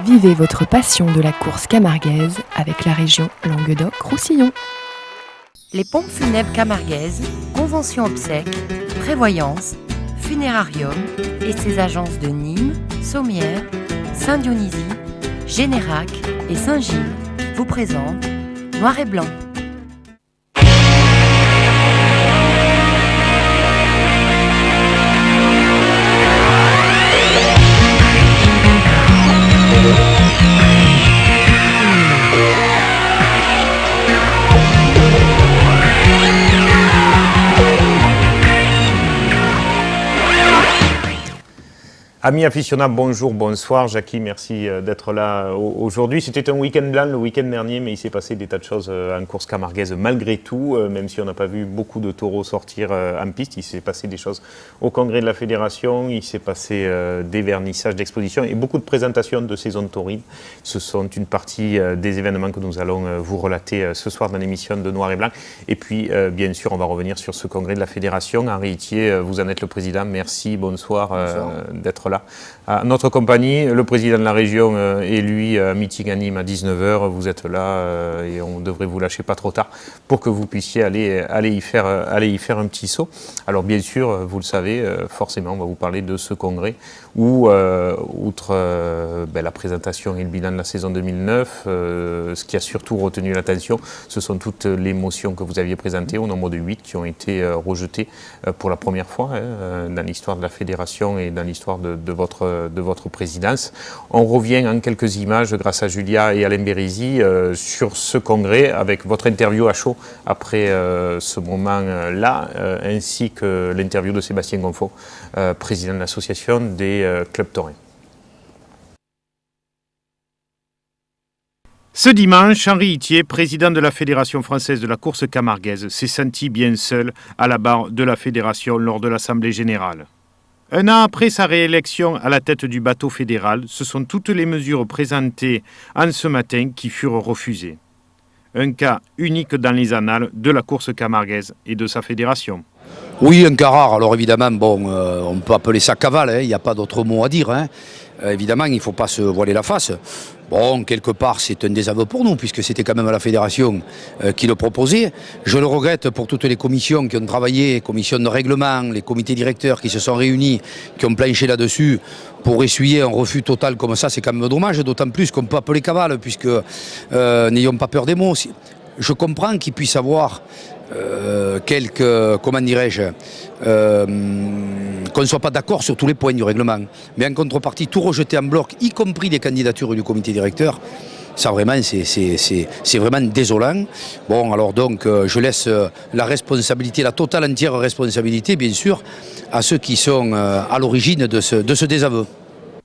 Vivez votre passion de la course camarguaise avec la région Languedoc-Roussillon. Les pompes funèbres camarguaises, convention obsèques, prévoyance, funérarium et ses agences de Nîmes, Sommières, Saint-Dionysie, Générac et Saint-Gilles vous présentent Noir et Blanc. Amis aficionables, bonjour, bonsoir. Jackie, merci d'être là aujourd'hui. C'était un week-end blanc le week-end dernier, mais il s'est passé des tas de choses en course camarguaise malgré tout. Même si on n'a pas vu beaucoup de taureaux sortir en piste, il s'est passé des choses au congrès de la fédération, il s'est passé des vernissages d'expositions et beaucoup de présentations de saison taurine. Ce sont une partie des événements que nous allons vous relater ce soir dans l'émission de Noir et Blanc. Et puis, bien sûr, on va revenir sur ce congrès de la fédération. Henri Itier, vous en êtes le président. Merci, bonsoir. D'être là. À notre compagnie, le président de la région et lui, meeting à Nîmes à 19h, vous êtes là et on devrait vous lâcher pas trop tard pour que vous puissiez aller y faire un petit saut. Alors bien sûr, vous le savez, forcément, on va vous parler de ce congrès où, outre la présentation et le bilan de la saison 2009, ce qui a surtout retenu l'attention, ce sont toutes les motions que vous aviez présentées, au nombre de 8 qui ont été rejetées pour la première fois dans l'histoire de la fédération et dans l'histoire de votre présidence. On revient en quelques images grâce à Julia et Alain Bérisy sur ce congrès avec votre interview à chaud après ce moment-là, ainsi que l'interview de Sébastien Gonfaux, président de l'association des clubs taurins. Ce dimanche, Henri Itier, président de la Fédération française de la course camarguaise, s'est senti bien seul à la barre de la fédération lors de l'Assemblée générale. Un an après sa réélection à la tête du bateau fédéral, ce sont toutes les mesures présentées en ce matin qui furent refusées. Un cas unique dans les annales de la course camarguaise et de sa fédération. Oui, un cas rare. Alors évidemment, on peut appeler ça cavale, il n'y a pas d'autre mot à dire. Évidemment, il ne faut pas se voiler la face. Bon, quelque part, c'est un désaveu pour nous, puisque c'était quand même la fédération qui le proposait. Je le regrette pour toutes les commissions qui ont travaillé, commissions de règlement, les comités directeurs qui se sont réunis, qui ont planché là-dessus pour essuyer un refus total comme ça. C'est quand même dommage, d'autant plus qu'on peut appeler cavale, puisque n'ayons pas peur des mots. Je comprends qu'il puisse avoir quelques, comment dirais-je, qu'on ne soit pas d'accord sur tous les points du règlement. Mais en contrepartie, tout rejeter en bloc, y compris les candidatures du comité directeur, ça vraiment, c'est vraiment désolant. Bon, alors donc, je laisse la responsabilité, la totale entière responsabilité, bien sûr, à ceux qui sont à l'origine de ce désaveu.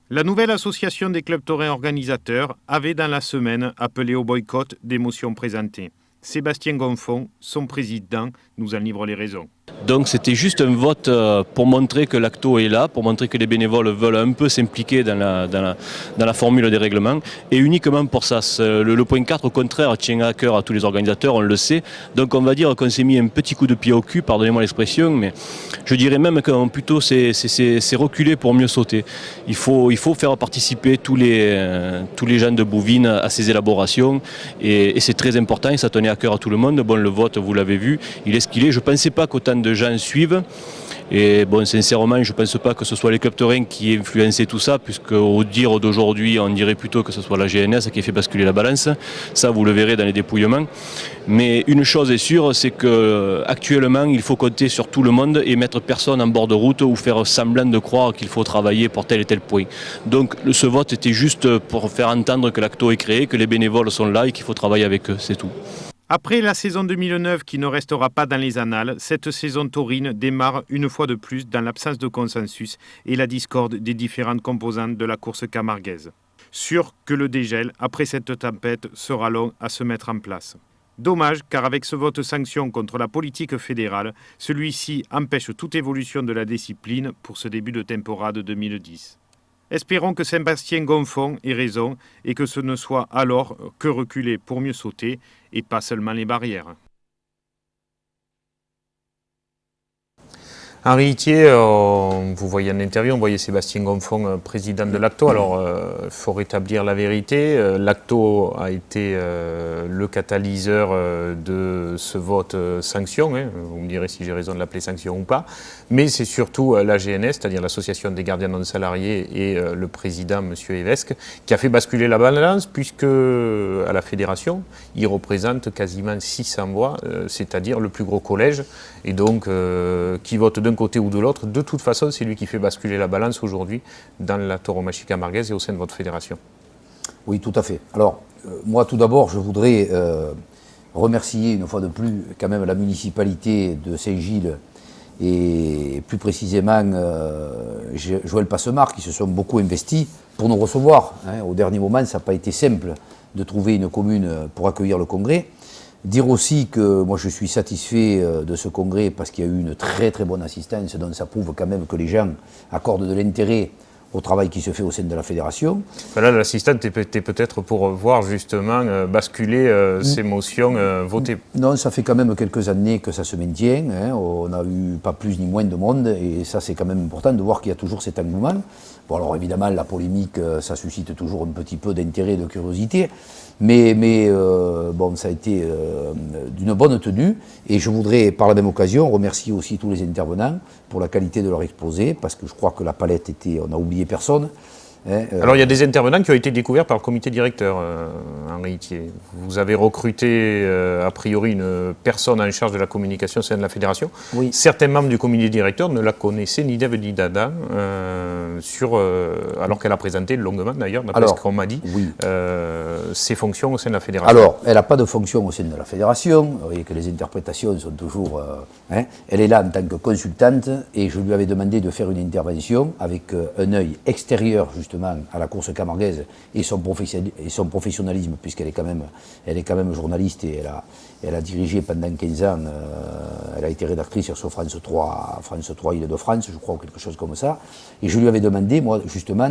La nouvelle association des clubs taurins organisateurs avait dans la semaine appelé au boycott des motions présentées. Sébastien Gonfaux, son président, nous en livre les raisons. Donc c'était juste un vote pour montrer que l'ACTO est là, pour montrer que les bénévoles veulent un peu s'impliquer dans la formule des règlements, et uniquement pour ça. Le point 4, au contraire, tient à cœur à tous les organisateurs, on le sait. Donc on va dire qu'on s'est mis un petit coup de pied au cul, pardonnez-moi l'expression, mais je dirais même que plutôt c'est reculer pour mieux sauter. Il faut faire participer tous les gens de Bouvines à ces élaborations, et c'est très important, et ça tenait à cœur à tout le monde. Bon, le vote, vous l'avez vu, il est ce qu'il est. Je ne pensais pas qu'autant de gens suivent. Et bon, sincèrement, je ne pense pas que ce soit les clubs taurins qui aient influencé tout ça, puisque au dire d'aujourd'hui, on dirait plutôt que ce soit la GNS qui a fait basculer la balance. Ça, vous le verrez dans les dépouillements. Mais une chose est sûre, c'est qu'actuellement, il faut compter sur tout le monde et mettre personne en bord de route ou faire semblant de croire qu'il faut travailler pour tel et tel point. Donc ce vote était juste pour faire entendre que l'ACTO est créé, que les bénévoles sont là et qu'il faut travailler avec eux, c'est tout. Après la saison 2009 qui ne restera pas dans les annales, cette saison taurine démarre une fois de plus dans l'absence de consensus et la discorde des différentes composantes de la course camarguaise. Sûr que le dégel, après cette tempête, sera long à se mettre en place. Dommage, car avec ce vote sanction contre la politique fédérale, celui-ci empêche toute évolution de la discipline pour ce début de temporade 2010. Espérons que Sébastien Gonfaux ait raison et que ce ne soit alors que reculer pour mieux sauter et pas seulement les barrières. Henri Itier, vous voyez en interview, on voyait Sébastien Gonfond, président de l'ACTO. Alors, il faut rétablir la vérité. L'ACTO a été le catalyseur de ce vote sanction. Hein. Vous me direz si j'ai raison de l'appeler sanction ou pas. Mais c'est surtout la GNS, c'est-à-dire l'Association des gardiens non salariés et le président, M. Evesque, qui a fait basculer la balance, puisque à la fédération, il représente quasiment 600 voix, c'est-à-dire le plus gros collège. Et donc, qui vote d'un côté ou de l'autre, de toute façon, c'est lui qui fait basculer la balance aujourd'hui dans la tauromachie camarguaise et au sein de votre fédération. Oui, tout à fait. Alors, moi, tout d'abord, je voudrais remercier une fois de plus quand même la municipalité de Saint-Gilles et plus précisément Joël Passemard qui se sont beaucoup investis pour nous recevoir. Hein. Au dernier moment, ça n'a pas été simple de trouver une commune pour accueillir le congrès. Dire aussi que moi je suis satisfait de ce congrès parce qu'il y a eu une très très bonne assistance, donc ça prouve quand même que les gens accordent de l'intérêt au travail qui se fait au sein de la fédération. Là, l'assistante était peut-être pour voir justement basculer ces motions votées. Non, ça fait quand même quelques années que ça se maintient. Hein. On n'a eu pas plus ni moins de monde et ça c'est quand même important de voir qu'il y a toujours cet engouement. Bon alors évidemment la polémique ça suscite toujours un petit peu d'intérêt et de curiosité, mais bon ça a été d'une bonne tenue et je voudrais par la même occasion remercier aussi tous les intervenants pour la qualité de leur exposé parce que je crois que la palette était, on n'a oublié personne. Hein, Alors il y a des intervenants qui ont été découverts par le comité directeur, Henri Itier. Vous avez recruté a priori une personne en charge de la communication au sein de la fédération. Oui. Certains membres du comité directeur ne la connaissaient ni d'Ève ni d'Adam, alors qu'elle a présenté longuement d'ailleurs, d'après ce qu'on m'a dit, oui. ses fonctions au sein de la fédération. Alors, elle n'a pas de fonction au sein de la fédération, vous voyez que les interprétations sont toujours... hein. Elle est là en tant que consultante et je lui avais demandé de faire une intervention avec un œil extérieur justement à la course camarguaise et son professionnalisme puisqu'elle est quand même journaliste et elle a dirigé pendant 15 ans, elle a été rédactrice sur France 3 Île-de-France, je crois, ou quelque chose comme ça. Et je lui avais demandé, moi, justement,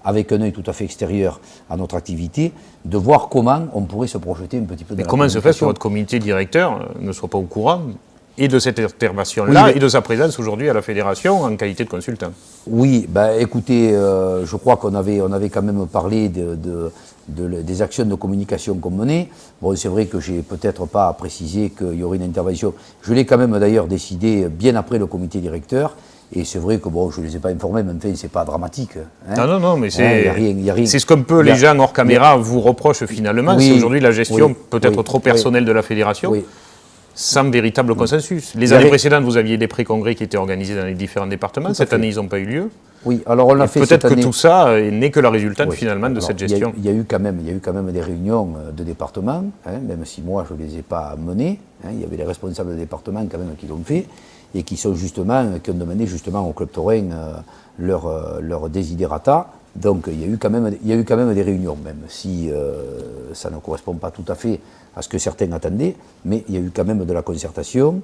avec un œil tout à fait extérieur à notre activité, de voir comment on pourrait se projeter un petit peu dans la communication. Mais comment se fait que votre comité directeur ne soit pas au courant et de cette intervention-là et de sa présence aujourd'hui à la fédération en qualité de consultant? Oui, écoutez, je crois qu'on avait quand même parlé des actions de communication qu'on menait. Bon, c'est vrai que j'ai peut-être pas précisé qu'il y aurait une intervention. Je l'ai quand même d'ailleurs décidé bien après le comité directeur. Et c'est vrai que bon, je ne les ai pas informés, mais enfin, c'est pas dramatique. Hein. Non, mais c'est y a rien. C'est ce qu'un peu les gens hors caméra vous reprochent finalement. Oui, c'est aujourd'hui la gestion peut-être trop personnelle de la fédération. Oui. Sans véritable consensus. Les années précédentes, vous aviez des pré-congrès qui étaient organisés dans les différents départements. Cette année, ils n'ont pas eu lieu. Oui, alors on l'a fait cette année. Peut-être que tout ça n'est que la résultante finalement de cette gestion. Il y a eu quand même des réunions de départements, hein, même si moi je ne les ai pas menées. Hein, il y avait les responsables de département quand même qui l'ont fait et qui ont demandé justement au Club Taurin leur desiderata. Donc il y a eu quand même des réunions, même si ça ne correspond pas tout à fait à ce que certains attendaient, mais il y a eu quand même de la concertation,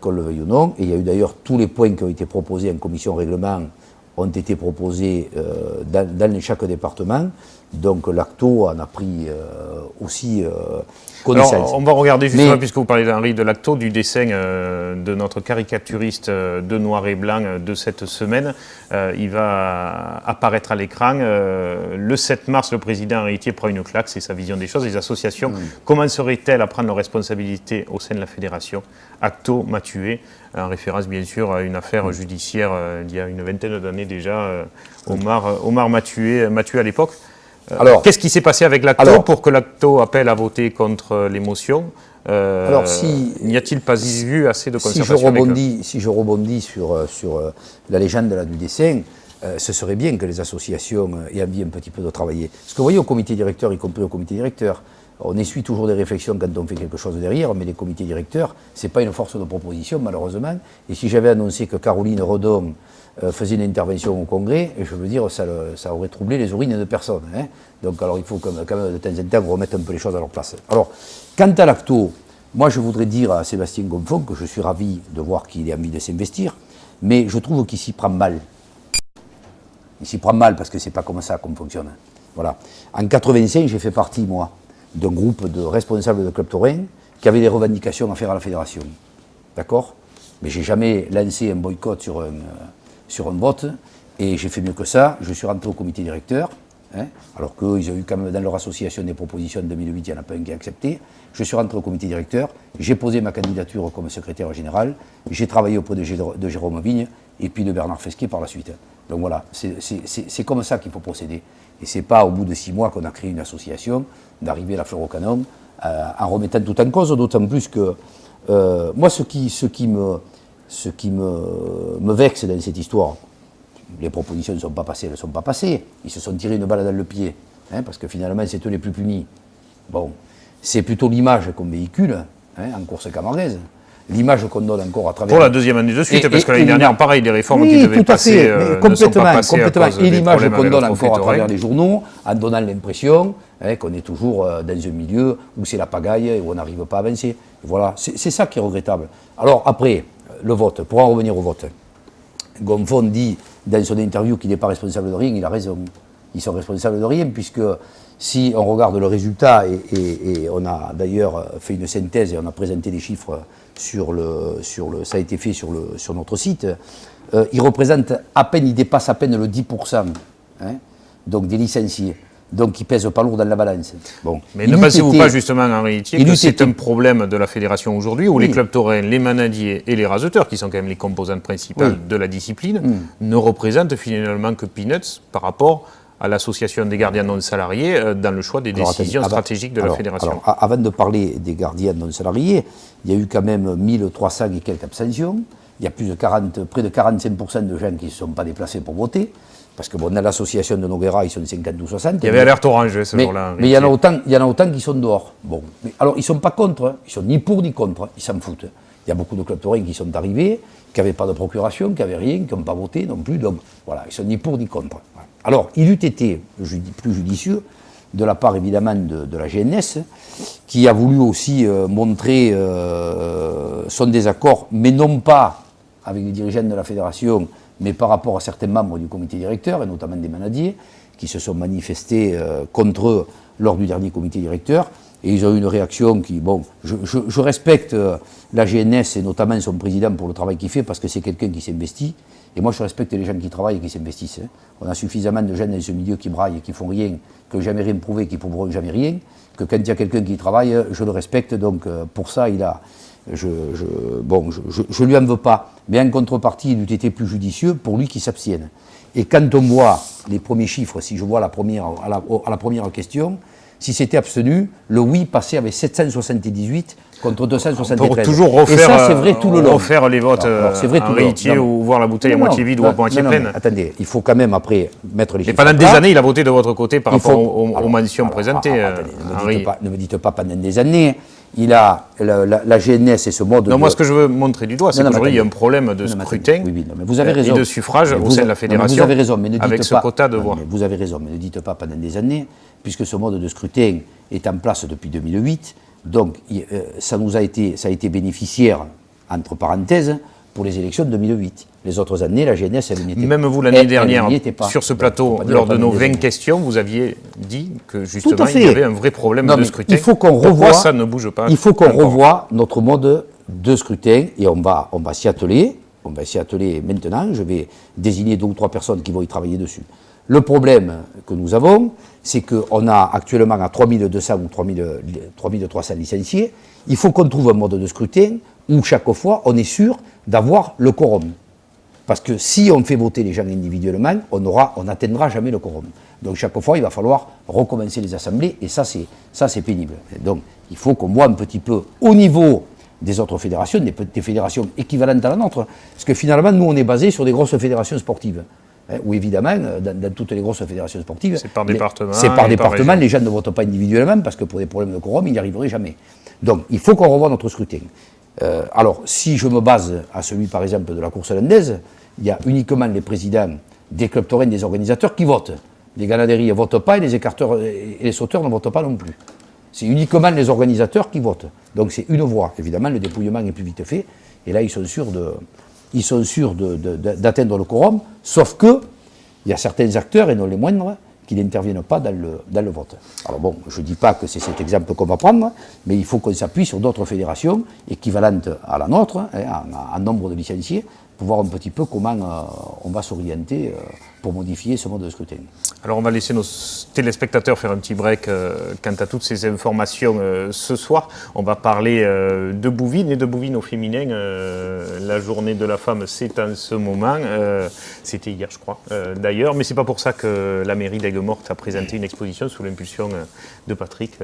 qu'on le veuille ou non, et il y a eu d'ailleurs tous les points qui ont été proposés en commission règlement ont été proposés dans chaque département, donc l'ACTO en a pris aussi connaissance. Alors, on va regarder justement, puisque vous parlez d'Henri, de l'ACTO, du dessin de notre caricaturiste de noir et blanc de cette semaine. Il va apparaître à l'écran. Le 7 mars, le président Henri Itier prend une claque, c'est sa vision des choses. Les associations commenceraient-elles à prendre leurs responsabilités au sein de la fédération? ACTO m'a tué, en référence bien sûr à une affaire judiciaire il y a une vingtaine d'années déjà. Omar m'a tué à l'époque. Qu'est-ce qui s'est passé avec l'ACTO pour que l'ACTO appelle à voter contre les motions? N'y a-t-il pas eu assez de concertation si je rebondis sur la légende du dessin, ce serait bien que les associations aient envie un petit peu de travailler. Parce que vous voyez au comité directeur, y compris au comité directeur, on essuie toujours des réflexions quand on fait quelque chose derrière, mais les comités directeurs, ce n'est pas une force de proposition malheureusement. Et si j'avais annoncé que Caroline Redon faisait une intervention au Congrès, et je veux dire, ça aurait troublé les urines de personne. Hein. Donc alors il faut quand même de temps en temps remettre un peu les choses à leur place. Alors, quant à l'ACTO, moi je voudrais dire à Sébastien Gonfond que je suis ravi de voir qu'il ait envie de s'investir, mais je trouve qu'il s'y prend mal. Il s'y prend mal parce que c'est pas comme ça qu'on fonctionne. Voilà. En 85, j'ai fait partie, moi, d'un groupe de responsables de Club Taurin qui avaient des revendications à faire à la fédération. D'accord ? Mais j'ai jamais lancé un boycott sur un vote, et j'ai fait mieux que ça, je suis rentré au comité directeur, alors qu'ils ont eu quand même dans leur association des propositions en 2008, il n'y en a pas un qui a accepté. Je suis rentré au comité directeur, j'ai posé ma candidature comme secrétaire général, j'ai travaillé auprès de Jérôme Vigne et puis de Bernard Fesquier par la suite. Donc voilà, c'est comme ça qu'il faut procéder. Et c'est pas au bout de 6 mois qu'on a créé une association, d'arriver à la fleur au canon, en remettant tout en cause, d'autant plus que moi ce qui me vexe dans cette histoire, les propositions ne sont pas passées, elles ne sont pas passées. Ils se sont tirés une balle dans le pied, parce que finalement, c'est eux les plus punis. Bon, c'est plutôt l'image qu'on véhicule en course camarguaise. L'image qu'on donne encore à travers... Pour la deuxième année de suite, parce que l'année dernière, pareil, les réformes qui devaient passer complètement, ne sont pas passées complètement. à cause Et des l'image problèmes qu'on avec donne le encore trophée à travers Touring. les journaux, en donnant l'impression qu'on est toujours dans un milieu où c'est la pagaille et où on n'arrive pas à avancer. Voilà, c'est ça qui est regrettable. Alors après, le vote, pour en revenir au vote, Gonfon dit dans son interview qu'il n'est pas responsable de rien, il a raison. Ils sont responsables de rien, puisque si on regarde le résultat, et on a d'ailleurs fait une synthèse et on a présenté des chiffres ça a été fait sur notre site, il représente à peine, il dépasse à peine le 10%, donc des licenciés. Donc, ils pèsent pas lourd dans la balance. Bon. Mais ne pensez-vous pas justement, Henri Itier, que c'est un problème de la fédération aujourd'hui, où les clubs taurins, les manadiers et les raseteurs, qui sont quand même les composantes principales de la discipline, ne représentent finalement que peanuts par rapport à l'association des gardiens non salariés dans le choix des décisions stratégiques de la fédération. Alors, avant de parler des gardiens non salariés, il y a eu quand même 1300 et quelques abstentions. Il y a près de 45% de gens qui ne se sont pas déplacés pour voter. Parce que bon, dans l'association de Noguera, ils sont 50 ou 60. Il y avait alerte orange ce jour-là. Mais il y en a autant qui sont dehors. Bon. Mais, alors, ils ne sont pas contre, ils sont ni pour ni contre, ils s'en foutent. Il y a beaucoup de clubs taurins qui sont arrivés, qui n'avaient pas de procuration, qui n'avaient rien, qui n'ont pas voté non plus. Donc voilà, ils ne sont ni pour ni contre. Voilà. Alors, il eût été plus judicieux, de la part évidemment de la GNS, qui a voulu aussi montrer son désaccord, mais non pas avec les dirigeants de la fédération, mais par rapport à certains membres du comité directeur, et notamment des manadiers, qui se sont manifestés contre eux lors du dernier comité directeur, et ils ont eu une réaction qui, bon, je respecte la GNS et notamment son président pour le travail qu'il fait, parce que c'est quelqu'un qui s'investit, et moi je respecte les gens qui travaillent et qui s'investissent. On a suffisamment de gens dans ce milieu qui braillent et qui font rien, qui n'ont jamais rien prouvé, qui ne prouveront jamais rien, que quand il y a quelqu'un qui travaille, je le respecte, donc pour ça il a... Je lui en veux pas, mais en contrepartie, il eût été plus judicieux pour lui qui s'abstienne. Et quand on voit les premiers chiffres, si je vois à la première question, si c'était abstenu, le oui passait avec 778 contre 273. On peut toujours refaire, et ça, c'est vrai tout le long. Refaire les votes en réitier ou voir la bouteille à moitié vide ou à moitié pleine. Attendez, il faut quand même après mettre les chiffres. Et pendant des années, il a voté de votre côté par rapport aux mentions présentées. Ne me dites pas pendant des années. Il a la GNS et ce mode. Non, moi, ce que je veux montrer du doigt, c'est qu'aujourd'hui, il y a un problème de scrutin vous avez raison. Et de suffrage au sein de la fédération. Vous avez raison, mais ne dites avec ce quota de voix. Vous avez raison, mais ne dites pas pendant des années, puisque ce mode de scrutin est en place depuis 2008. Donc, ça a été bénéficiaire, entre parenthèses, pour les élections de 2008. Les autres années, la GNS, elle n'y était pas. Même vous, l'année dernière, sur ce plateau, lors de nos 20 questions, vous aviez dit que justement, il y avait un vrai problème de scrutin. Il faut qu'on revoie. Ça ne bouge pas. Il faut qu'on revoie notre mode de scrutin et on va s'y atteler. On va s'y atteler maintenant. Je vais désigner 2 ou 3 personnes qui vont y travailler dessus. Le problème que nous avons, c'est qu'on a actuellement à 3200 ou 3300 licenciés. Il faut qu'on trouve un mode de scrutin où chaque fois on est sûr d'avoir le quorum. Parce que si on fait voter les gens individuellement, on n'atteindra jamais le quorum. Donc chaque fois, il va falloir recommencer les assemblées, et ça c'est pénible. Donc il faut qu'on voit un petit peu au niveau des autres fédérations, des fédérations équivalentes à la nôtre, parce que finalement, nous, on est basé sur des grosses fédérations sportives. Où évidemment, dans toutes les grosses fédérations sportives, c'est par département. C'est par département, les gens ne votent pas individuellement, parce que pour des problèmes de quorum, ils n'y arriveraient jamais. Donc il faut qu'on revoie notre scrutin. Alors, si je me base à celui, par exemple, de la course landaise, il y a uniquement les présidents des clubs taurins, des organisateurs qui votent. Les ganaderies ne votent pas et les écarteurs et les sauteurs ne votent pas non plus. C'est uniquement les organisateurs qui votent. Donc c'est une voix. Évidemment, le dépouillement est plus vite fait. Et là, ils sont sûrs d'atteindre le quorum. Sauf que il y a certains acteurs, et non les moindres, qui n'interviennent pas dans le vote. Alors bon, je ne dis pas que c'est cet exemple qu'on va prendre, mais il faut qu'on s'appuie sur d'autres fédérations équivalentes à la nôtre, en nombre de licenciés, pour voir un petit peu comment on va s'orienter pour modifier ce mode de scrutin. Alors on va laisser nos téléspectateurs faire un petit break quant à toutes ces informations ce soir. On va parler de Bouvines et de Bouvines au féminin. La journée de la femme, c'est en ce moment. C'était hier, je crois, d'ailleurs. Mais c'est pas pour ça que la mairie d'Aigues-Mortes a présenté une exposition sous l'impulsion de Patrick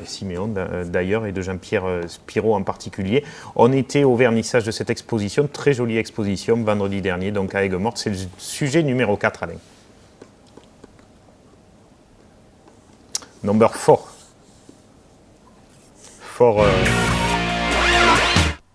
Siméon, d'ailleurs, et de Jean-Pierre Spiro en particulier. On était au vernissage de cette exposition, très jolie exposition, vendredi dernier, donc à Aigues-Mortes. C'est le sujet numéro 4, Alain. Number 4.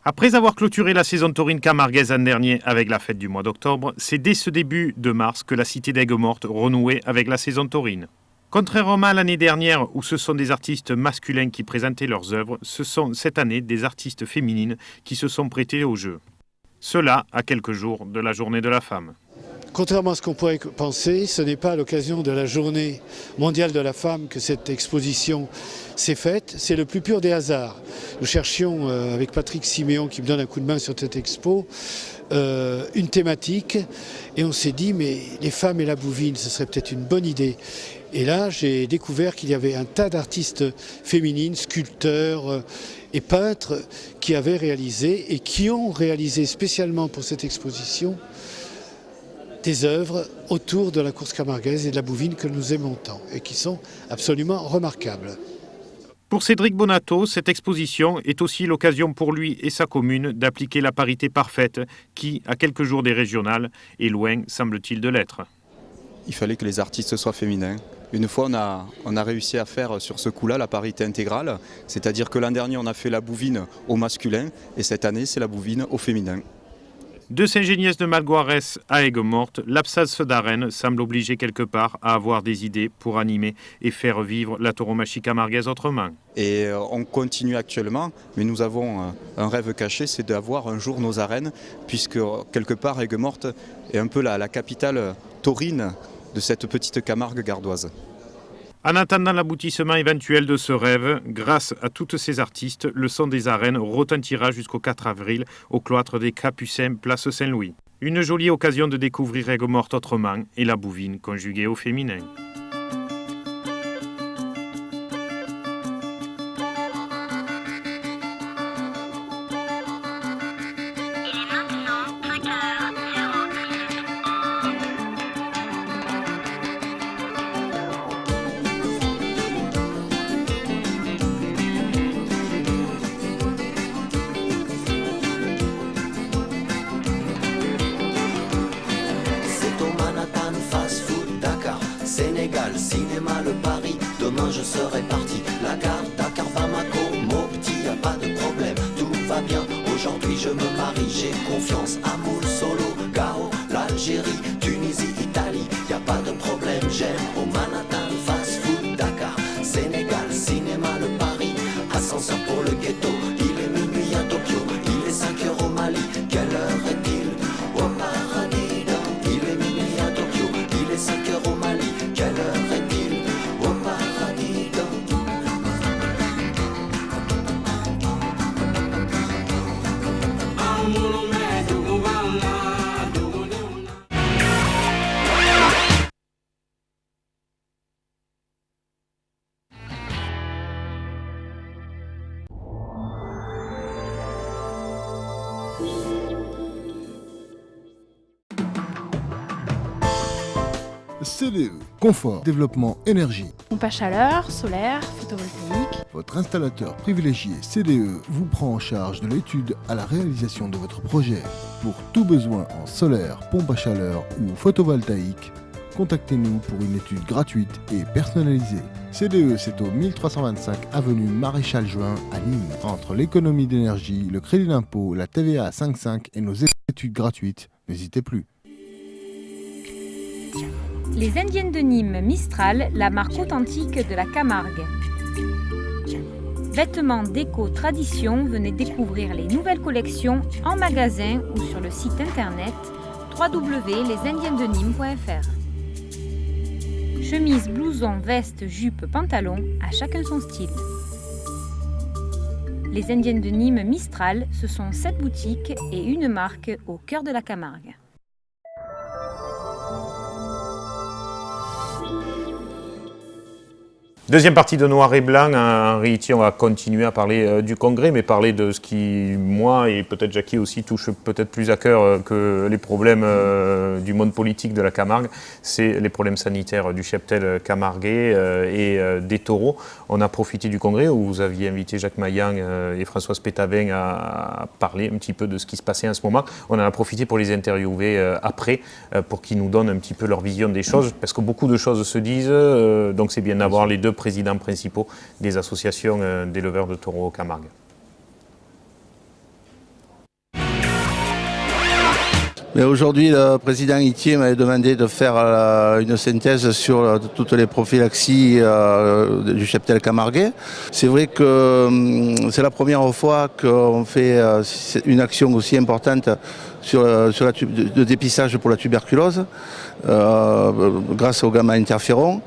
Après avoir clôturé la saison taurine camarguaise l'an dernier avec la fête du mois d'octobre, c'est dès ce début de mars que la cité d'Aigues-Mortes renouait avec la saison taurine. Contrairement à l'année dernière où ce sont des artistes masculins qui présentaient leurs œuvres, ce sont cette année des artistes féminines qui se sont prêtés au jeu. Cela à quelques jours de la journée de la femme. Contrairement à ce qu'on pourrait penser, ce n'est pas à l'occasion de la journée mondiale de la femme que cette exposition s'est faite. C'est le plus pur des hasards. Nous cherchions, avec Patrick Siméon qui me donne un coup de main sur cette expo, une thématique et on s'est dit mais les femmes et la bouvine, ce serait peut-être une bonne idée. Et là, j'ai découvert qu'il y avait un tas d'artistes féminines, sculpteurs et peintres qui avaient réalisé et qui ont réalisé spécialement pour cette exposition des œuvres autour de la course camarguaise et de la bouvine que nous aimons tant et qui sont absolument remarquables. Pour Cédric Bonato, cette exposition est aussi l'occasion pour lui et sa commune d'appliquer la parité parfaite qui, à quelques jours des régionales, est loin, semble-t-il, de l'être. Il fallait que les artistes soient féminins. Une fois, on a réussi à faire sur ce coup-là la parité intégrale, c'est-à-dire que l'an dernier, on a fait la bouvine au masculin et cette année, c'est la bouvine au féminin. De Saint-Géniès de Malgoirès à Aigues-Mortes, l'absence d'arène semble obliger quelque part à avoir des idées pour animer et faire vivre la tauromachie camarguaise autrement. Et on continue actuellement, mais nous avons un rêve caché, c'est d'avoir un jour nos arènes, puisque quelque part Aigues-Mortes est un peu la capitale taurine de cette petite Camargue gardoise. En attendant l'aboutissement éventuel de ce rêve, grâce à toutes ces artistes, le son des arènes retentira jusqu'au 4 avril au cloître des Capucins, place Saint-Louis. Une jolie occasion de découvrir Aigues-Mortes autrement et la bouvine conjuguée au féminin. Sénégal, cinéma, le Paris, demain je serai parti. La gare, Dakar, Bamako, Mopti, y a pas de problème, tout va bien. Aujourd'hui je me marie, j'ai confiance, Amoul, Solo, Gao, l'Algérie, Tunisie, Italie, y a pas de problème, j'aime au Manhattan, fast food, Dakar, Sénégal, cinéma, le Paris, ascenseur pour le ghetto, il est minuit à Tokyo, il est 5 heures au Mali, quelle heure est-il au paradis, il est minuit à Tokyo, il est 5 heures au Mali. Quelle heure est-il au paradis? CDE, confort, développement, énergie. Pompe à chaleur, solaire, photovoltaïque. Votre installateur privilégié CDE vous prend en charge de l'étude à la réalisation de votre projet. Pour tout besoin en solaire, pompe à chaleur ou photovoltaïque, contactez-nous pour une étude gratuite et personnalisée. CDE, c'est au 1325 avenue Maréchal Juin à Nîmes. Entre l'économie d'énergie, le crédit d'impôt, la TVA à 5,5 et nos études gratuites, n'hésitez plus. Les Indiennes de Nîmes Mistral, la marque authentique de la Camargue. Vêtements, déco, tradition, venez découvrir les nouvelles collections en magasin ou sur le site internet www.lesindiennesdenîmes.fr. Chemise, blouson, veste, jupe, pantalon, à chacun son style. Les Indiennes de Nîmes Mistral, ce sont 7 boutiques et une marque au cœur de la Camargue. Deuxième partie de Noir et Blanc. Henri Itier, on va continuer à parler du congrès, mais parler de ce qui, moi et peut-être Jackie aussi, touche peut-être plus à cœur que les problèmes du monde politique de la Camargue. C'est les problèmes sanitaires du cheptel camarguais et des taureaux. On a profité du congrès où vous aviez invité Jacques Maillan et Françoise Pétavin à parler un petit peu de ce qui se passait en ce moment. On en a profité pour les interviewer après, pour qu'ils nous donnent un petit peu leur vision des choses, parce que beaucoup de choses se disent, donc c'est bien d'avoir les deux présidents principaux des associations d'éleveurs de taureaux au Camargue. Mais aujourd'hui, le président Itier m'avait demandé de faire une synthèse sur toutes les prophylaxies du cheptel camarguais. C'est vrai que c'est la première fois qu'on fait une action aussi importante sur le dépistage pour la tuberculose, grâce au gamma interféron.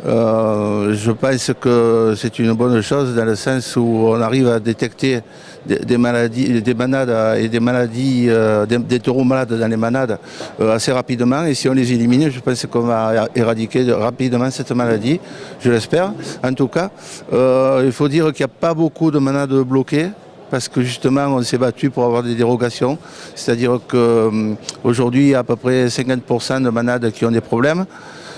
Je pense que c'est une bonne chose dans le sens où on arrive à détecter des maladies, des manades et des maladies, des taureaux malades dans les manades assez rapidement. Et si on les élimine, je pense qu'on va éradiquer rapidement cette maladie, je l'espère. En tout cas, il faut dire qu'il n'y a pas beaucoup de manades bloquées, parce que justement on s'est battu pour avoir des dérogations. C'est-à-dire qu'aujourd'hui, il y a à peu près 50% de manades qui ont des problèmes.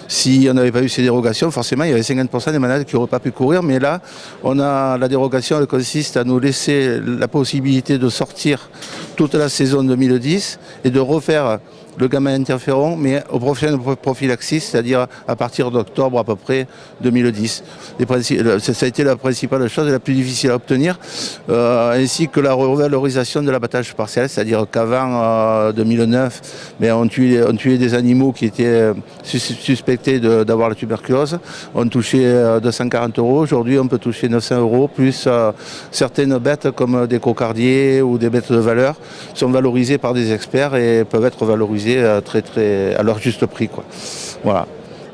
Si on n'avait pas eu ces dérogations, forcément, il y avait 50% des malades qui n'auraient pas pu courir. Mais là, la dérogation, elle consiste à nous laisser la possibilité de sortir toute la saison 2010 et de refaire le gamma interféron, mais aux prochaines prophylaxies, c'est-à-dire à partir d'octobre à peu près 2010. Ça a été la principale chose et la plus difficile à obtenir, ainsi que la revalorisation de l'abattage partiel, c'est-à-dire qu'avant 2009, on tuait des animaux qui étaient suspectés d'avoir la tuberculose. On touchait 240 €. Aujourd'hui, on peut toucher 900 €, plus certaines bêtes comme des cocardiers ou des bêtes de valeur sont valorisées par des experts et peuvent être valorisées à leur juste prix, quoi. Voilà.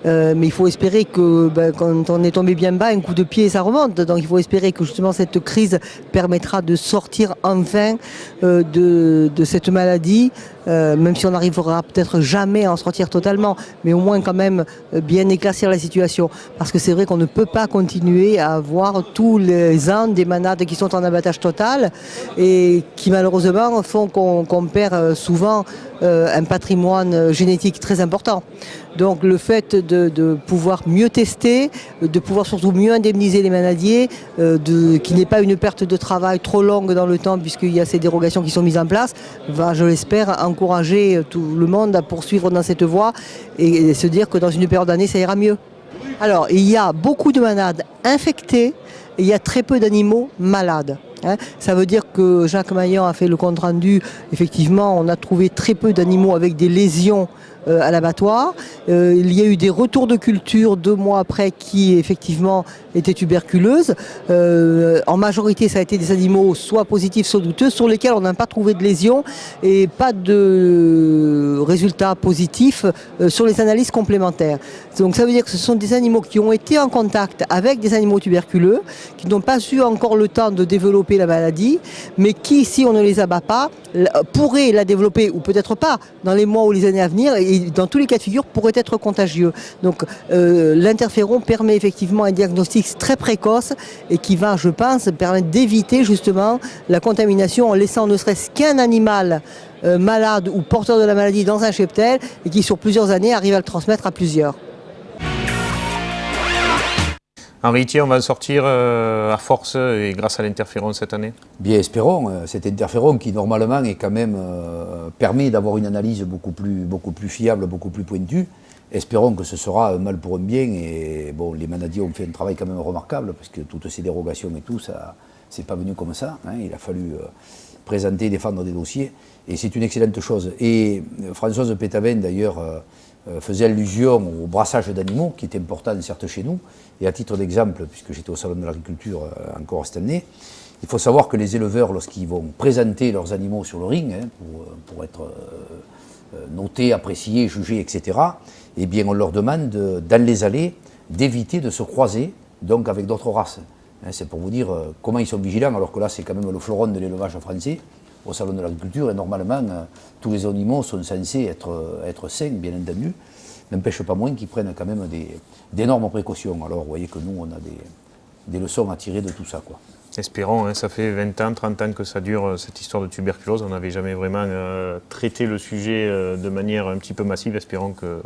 Mais il faut espérer que quand on est tombé bien bas, un coup de pied, ça remonte. Donc il faut espérer que justement cette crise permettra de sortir enfin de cette maladie, même si on n'arrivera peut-être jamais à en sortir totalement, mais au moins quand même bien éclaircir la situation. Parce que c'est vrai qu'on ne peut pas continuer à avoir tous les ans des manades qui sont en abattage total et qui malheureusement font qu'on perd souvent un patrimoine génétique très important. Donc le fait de pouvoir mieux tester, de pouvoir surtout mieux indemniser les manadiers, qu'il n'y ait pas une perte de travail trop longue dans le temps puisqu'il y a ces dérogations qui sont mises en place, va, je l'espère, encourager tout le monde à poursuivre dans cette voie et se dire que dans une période d'année, ça ira mieux. Alors, il y a beaucoup de manades infectées et il y a très peu d'animaux malades. Ça veut dire que Jacques Maillan a fait le compte rendu. Effectivement, on a trouvé très peu d'animaux avec des lésions à l'abattoir. Il y a eu des retours de culture 2 mois après qui effectivement étaient tuberculeuses. En majorité, ça a été des animaux soit positifs, soit douteux, sur lesquels on n'a pas trouvé de lésions et pas de résultats positifs sur les analyses complémentaires. Donc ça veut dire que ce sont des animaux qui ont été en contact avec des animaux tuberculeux, qui n'ont pas eu encore le temps de développer la maladie, mais qui, si on ne les abat pas, pourraient la développer, ou peut-être pas, dans les mois ou les années à venir, et dans tous les cas de figure, pourraient être contagieux. Donc l'interféron permet effectivement un diagnostic très précoce et qui va, je pense, permettre d'éviter justement la contamination en laissant ne serait-ce qu'un animal malade ou porteur de la maladie dans un cheptel et qui, sur plusieurs années, arrive à le transmettre à plusieurs. Henri Itier, on va sortir à force et grâce à l'interféron cette année? Bien, espérons. Cet interféron qui normalement est quand même permet d'avoir une analyse beaucoup plus fiable, beaucoup plus pointue. Espérons que ce sera un mal pour un bien. Et bon, les manadiers ont fait un travail quand même remarquable parce que toutes ces dérogations et tout, ça, c'est pas venu comme ça. Il a fallu présenter, défendre des dossiers. Et c'est une excellente chose. Et Françoise Pétavin, d'ailleurs, faisait allusion au brassage d'animaux, qui est important certes chez nous. Et à titre d'exemple, puisque j'étais au Salon de l'Agriculture encore cette année, il faut savoir que les éleveurs, lorsqu'ils vont présenter leurs animaux sur le ring, pour être notés, appréciés, jugés, etc., eh bien on leur demande dans les allées d'éviter de se croiser donc avec d'autres races. C'est pour vous dire comment ils sont vigilants, alors que là c'est quand même le fleuron de l'élevage français au salon de l'agriculture, et normalement tous les animaux sont censés être sains, bien entendu. N'empêche pas moins qu'ils prennent quand même d'énormes précautions. Alors vous voyez que nous on a des leçons à tirer de tout ça, quoi. Espérons, hein, ça fait 20 ans, 30 ans que ça dure cette histoire de tuberculose. On n'avait jamais vraiment traité le sujet de manière un petit peu massive. Espérons que,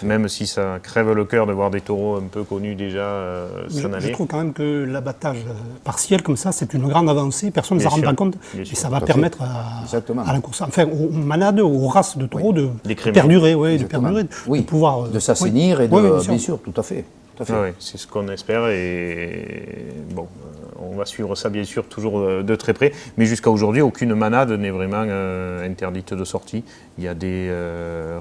même si ça crève le cœur de voir des taureaux un peu connus déjà s'en aller. Je trouve quand même que l'abattage partiel comme ça, c'est une grande avancée. Personne ne s'en rend pas compte. Et ça va permettre à la course, enfin aux manades, aux races de taureaux de perdurer, de pouvoir de s'assainir et de, bien sûr, tout à fait. Oui, c'est ce qu'on espère et bon, on va suivre ça bien sûr toujours de très près, mais jusqu'à aujourd'hui aucune manade n'est vraiment interdite de sortie. Il y a des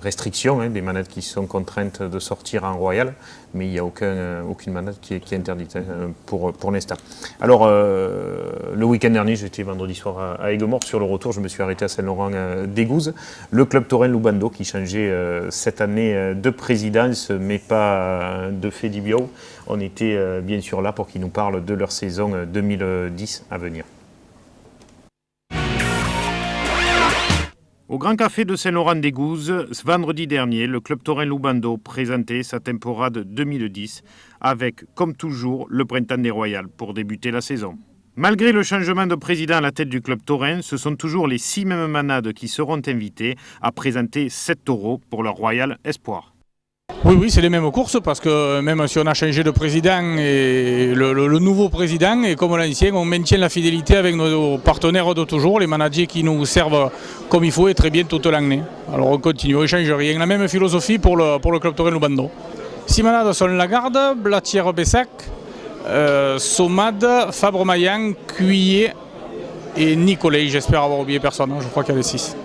restrictions, des manades qui sont contraintes de sortir en royal, mais il n'y a aucune manade qui est interdite pour l'instant. Alors le week-end dernier, j'étais vendredi soir à Aigues-Mortes, sur le retour je me suis arrêté à Saint-Laurent-des-Gouzes. Le club taurin Loubando qui changeait cette année de présidence, mais pas de fait d'Ibio. On était bien sûr là pour qu'ils nous parlent de leur saison 2010 à venir. Au Grand Café de Saint-Laurent-des-Gouzes, ce vendredi dernier, le club taurin Loubando présentait sa temporade 2010 avec, comme toujours, le printemps des Royales pour débuter la saison. Malgré le changement de président à la tête du club taurin, ce sont toujours les 6 mêmes manades qui seront invitées à présenter 7 taureaux pour leur Royal Espoir. Oui, c'est les mêmes courses parce que même si on a changé de président et le nouveau président, et comme l'ancien, on maintient la fidélité avec nos partenaires de toujours, les managers qui nous servent comme il faut et très bien toute l'année. Alors on continue, on ne change rien. La même philosophie pour le club taurin Loubando. 6 manades sont Lagarde, Blatière-Bessac, Sommade, Fabre-Maillan, Cuillet et Nicolet. J'espère avoir oublié personne, je crois qu'il y a les 6.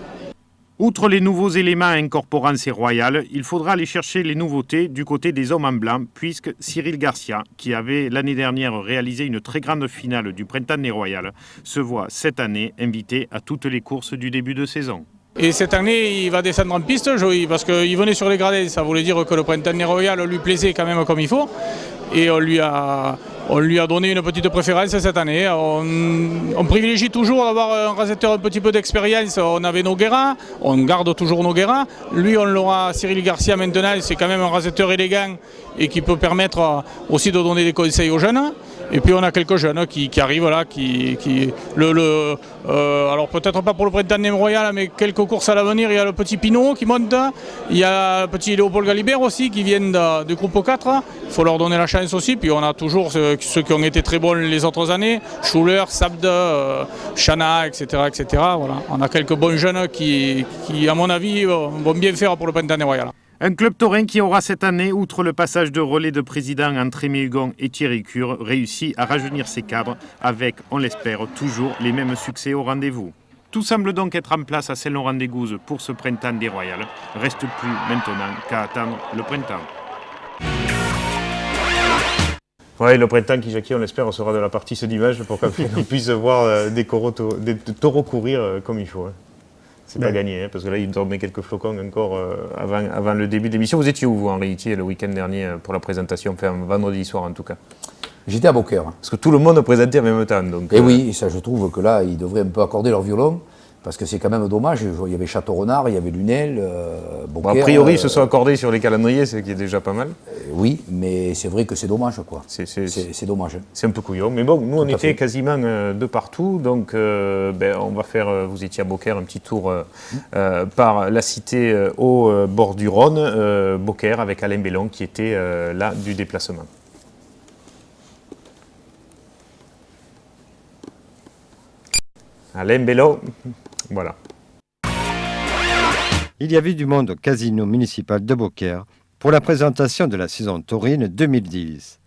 Outre les nouveaux éléments incorporant ces royales, il faudra aller chercher les nouveautés du côté des hommes en blanc, puisque Cyril Garcia, qui avait l'année dernière réalisé une très grande finale du Printemps des Royales, se voit cette année invité à toutes les courses du début de saison. Et cette année, il va descendre en piste, Joey, parce qu'il venait sur les gradins. Ça voulait dire que le Printemps des Royales lui plaisait quand même comme il faut. Et on lui a donné une petite préférence cette année. On privilégie toujours d'avoir un rasetteur un petit peu d'expérience. On avait nos Guéras, on garde toujours nos Guéras. Lui, on l'aura, Cyril Garcia maintenant, c'est quand même un rasetteur élégant et qui peut permettre aussi de donner des conseils aux jeunes. Et puis on a quelques jeunes qui arrivent là, alors peut-être pas pour le Printemps des Royales, mais quelques courses à l'avenir. Il y a le petit Pinot qui monte, il y a le petit Léopold Galibert aussi qui viennent du groupe 4. Il faut leur donner la chance aussi. Puis on a toujours ceux qui ont été très bons les autres années, Schuller, Sabde, Chana, etc. Voilà. On a quelques bons jeunes qui, à mon avis, vont bien faire pour le Printemps des Royales. Un club taurin qui aura cette année, outre le passage de relais de président entre Aimé Hugon et Thierry Cure, réussi à rajeunir ses cadres avec, on l'espère, toujours les mêmes succès au rendez-vous. Tout semble donc être en place à Saint-Laurent-des-Gouzes pour ce Printemps des Royales. Reste plus maintenant qu'à attendre le printemps. Oui, le printemps qui, Jackie, on l'espère, sera de la partie ce dimanche pour qu'on puisse voir des taureaux courir comme il faut. C'est pas gagné, parce que là, il dormait quelques flocons encore avant le début de l'émission. Vous étiez où, vous, en réalité, le week-end dernier, pour la présentation, enfin, vendredi soir en tout cas? J'étais à Beaucaire. Parce que tout le monde présentait en même temps. Donc, et oui, ça, je trouve que là, ils devraient un peu accorder leur violon, parce que c'est quand même dommage. Il y avait Château-Renard, il y avait Lunel, Beaucaire. Bon, a priori, ils se sont accordés sur les calendriers, ce qui est déjà pas mal. Oui, mais c'est vrai que c'est dommage, quoi. C'est dommage. C'est un peu couillon. Mais bon, nous, on était quasiment de partout. Donc, on va faire, vous étiez à Beaucaire, un petit tour par la cité au bord du Rhône, Beaucaire, avec Alain Bellon, qui était là du déplacement. Alain Bellon, voilà. Il y avait du monde au casino municipal de Beaucaire pour la présentation de la saison taurine 2010.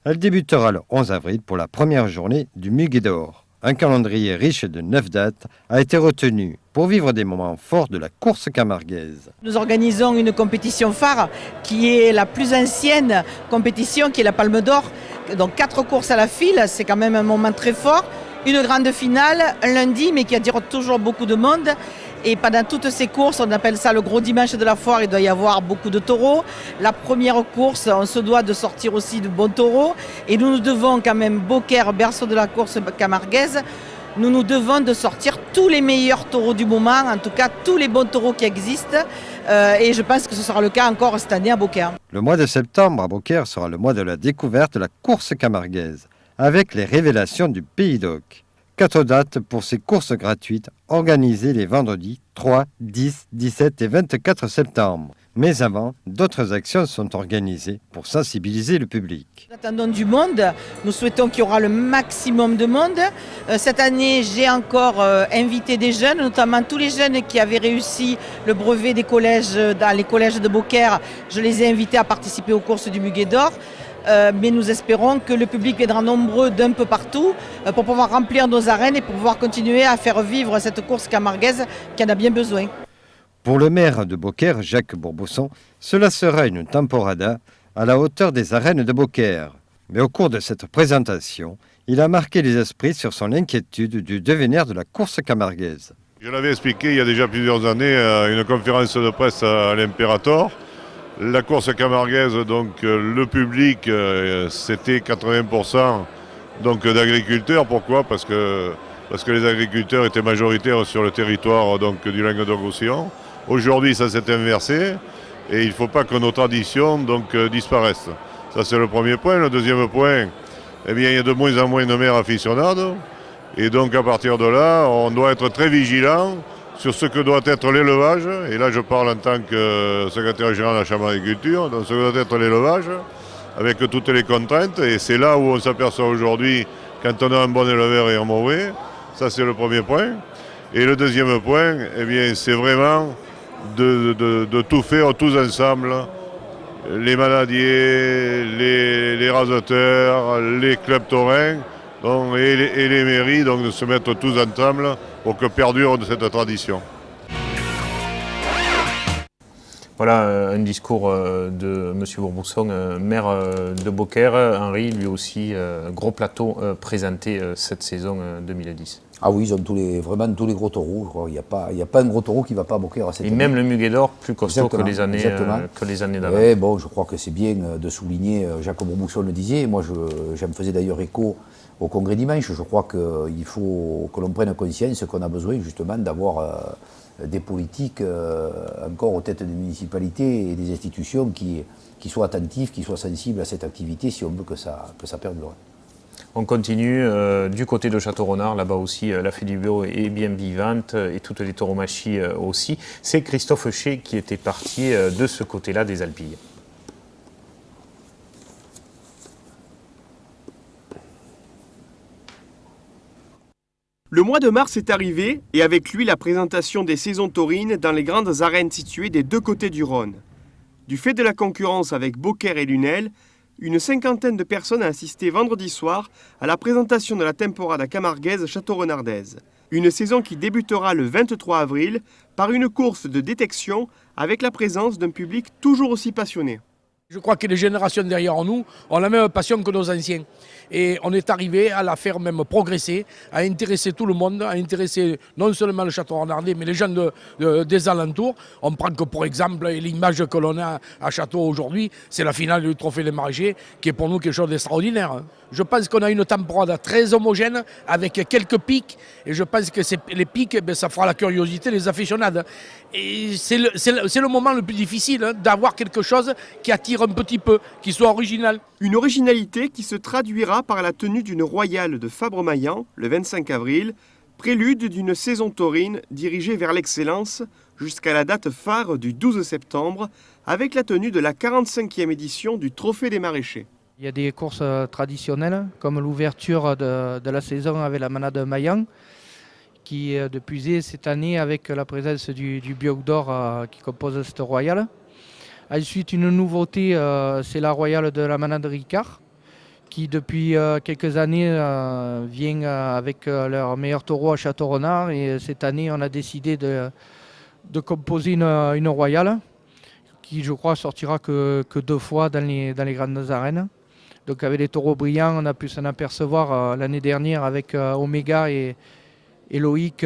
Elle débutera le 11 avril pour la première journée du Muguet d'Or. Un calendrier riche de 9 dates a été retenu pour vivre des moments forts de la course camarguaise. Nous organisons une compétition phare qui est la plus ancienne compétition, qui est la Palme d'Or. Donc 4 courses à la file, c'est quand même un moment très fort. Une grande finale, un lundi, mais qui attire toujours beaucoup de monde. Et pendant toutes ces courses, on appelle ça le gros dimanche de la foire, il doit y avoir beaucoup de taureaux. La première course, on se doit de sortir aussi de bons taureaux. Et nous devons quand même, Beaucaire, berceau de la course camarguaise, nous devons de sortir tous les meilleurs taureaux du moment, en tout cas tous les bons taureaux qui existent. Et je pense que ce sera le cas encore cette année à Beaucaire. Le mois de septembre à Beaucaire sera le mois de la découverte de la course camarguaise, avec les révélations du Pays d'Oc. 4 dates pour ces courses gratuites organisées les vendredis 3, 10, 17 et 24 septembre. Mais avant, d'autres actions sont organisées pour sensibiliser le public. Nous attendons du monde, nous souhaitons qu'il y aura le maximum de monde. Cette année, j'ai encore invité des jeunes, notamment tous les jeunes qui avaient réussi le brevet des collèges dans les collèges de Beaucaire. Je les ai invités à participer aux courses du Muguet d'Or. Mais nous espérons que le public viendra nombreux d'un peu partout pour pouvoir remplir nos arènes et pour pouvoir continuer à faire vivre cette course camarguaise qui en a bien besoin. Pour le maire de Beaucaire, Jacques Bourbusson, cela sera une temporada à la hauteur des arènes de Beaucaire. Mais au cours de cette présentation, il a marqué les esprits sur son inquiétude du devenir de la course camarguaise. Je l'avais expliqué il y a déjà plusieurs années à une conférence de presse à l'Impérator. La course camarguaise, donc le public, c'était 80% d'agriculteurs. Pourquoi ? Parce que les agriculteurs étaient majoritaires sur le territoire du Languedoc-Roussillon. Aujourd'hui, ça s'est inversé et il ne faut pas que nos traditions disparaissent. Ça, c'est le premier point. Le deuxième point, eh bien, il y a de moins en moins de mères aficionados. Et donc, à partir de là, on doit être très vigilant sur ce que doit être l'élevage, et là je parle en tant que secrétaire général de la Chambre d'agriculture, donc ce que doit être l'élevage, avec toutes les contraintes, et c'est là où on s'aperçoit aujourd'hui quand on a un bon éleveur et un mauvais. Ça c'est le premier point. Et le deuxième point, eh bien, c'est vraiment de tout faire tous ensemble, les manadiers, les raseteurs, les clubs taurins, et les mairies, donc de se mettre tous ensemble pour que perdure cette tradition. Voilà un discours de M. Bourbusson, maire de Beaucaire. Henri, lui aussi, gros plateau présenté cette saison 2010. Ah oui, ils ont vraiment tous les gros taureaux. Il n'y a pas un gros taureau qui ne va pas à Beaucaire à cette année. Et même le Muguet d'Or, plus costaud que les années d'avant. Et bon, je crois que c'est bien de souligner, Jacques Bourbusson le disait, moi j'en faisais d'ailleurs écho au congrès dimanche. Je crois qu'il faut que l'on prenne conscience qu'on a besoin justement d'avoir des politiques encore aux têtes des municipalités et des institutions qui soient attentifs, qui soient sensibles à cette activité si on veut que ça perdure. On continue du côté de Château-Renard, là-bas aussi la fête du bureau est bien vivante et toutes les tauromachie aussi. C'est Christophe Chez qui était parti de ce côté-là des Alpilles. Le mois de mars est arrivé et avec lui la présentation des saisons taurines dans les grandes arènes situées des deux côtés du Rhône. Du fait de la concurrence avec Beaucaire et Lunel, une cinquantaine de personnes a assisté vendredi soir à la présentation de la temporada camarguaise château-renardaise. Une saison qui débutera le 23 avril par une course de détection avec la présence d'un public toujours aussi passionné. Je crois que les générations derrière nous ont la même passion que nos anciens. Et on est arrivé à la faire même progresser, à intéresser tout le monde, à intéresser non seulement le Château-Renardais, mais les gens des alentours. On prend que pour exemple l'image que l'on a à Château aujourd'hui, c'est la finale du Trophée des Maraîchers, qui est pour nous quelque chose d'extraordinaire. Je pense qu'on a une temporade très homogène, avec quelques pics, et je pense que les pics, ça fera la curiosité des aficionades. Et c'est le moment le plus difficile, d'avoir quelque chose qui attire un petit peu, qui soit original. Une originalité qui se traduira par la tenue d'une royale de Fabre-Maillan le 25 avril, prélude d'une saison taurine dirigée vers l'excellence jusqu'à la date phare du 12 septembre, avec la tenue de la 45e édition du Trophée des Maraîchers. Il y a des courses traditionnelles, comme l'ouverture de la saison avec la manade Maillan, qui est depuis cette année avec la présence du Bioc d'Or qui compose cette royale. Ensuite, une nouveauté, c'est la royale de la manade Ricard, qui depuis quelques années vient avec leur meilleur taureau à Château-Renard. Et cette année, on a décidé de composer une royale qui, je crois, sortira que 2 fois dans les grandes arènes. Donc avec des taureaux brillants, on a pu s'en apercevoir l'année dernière avec Omega et Loïc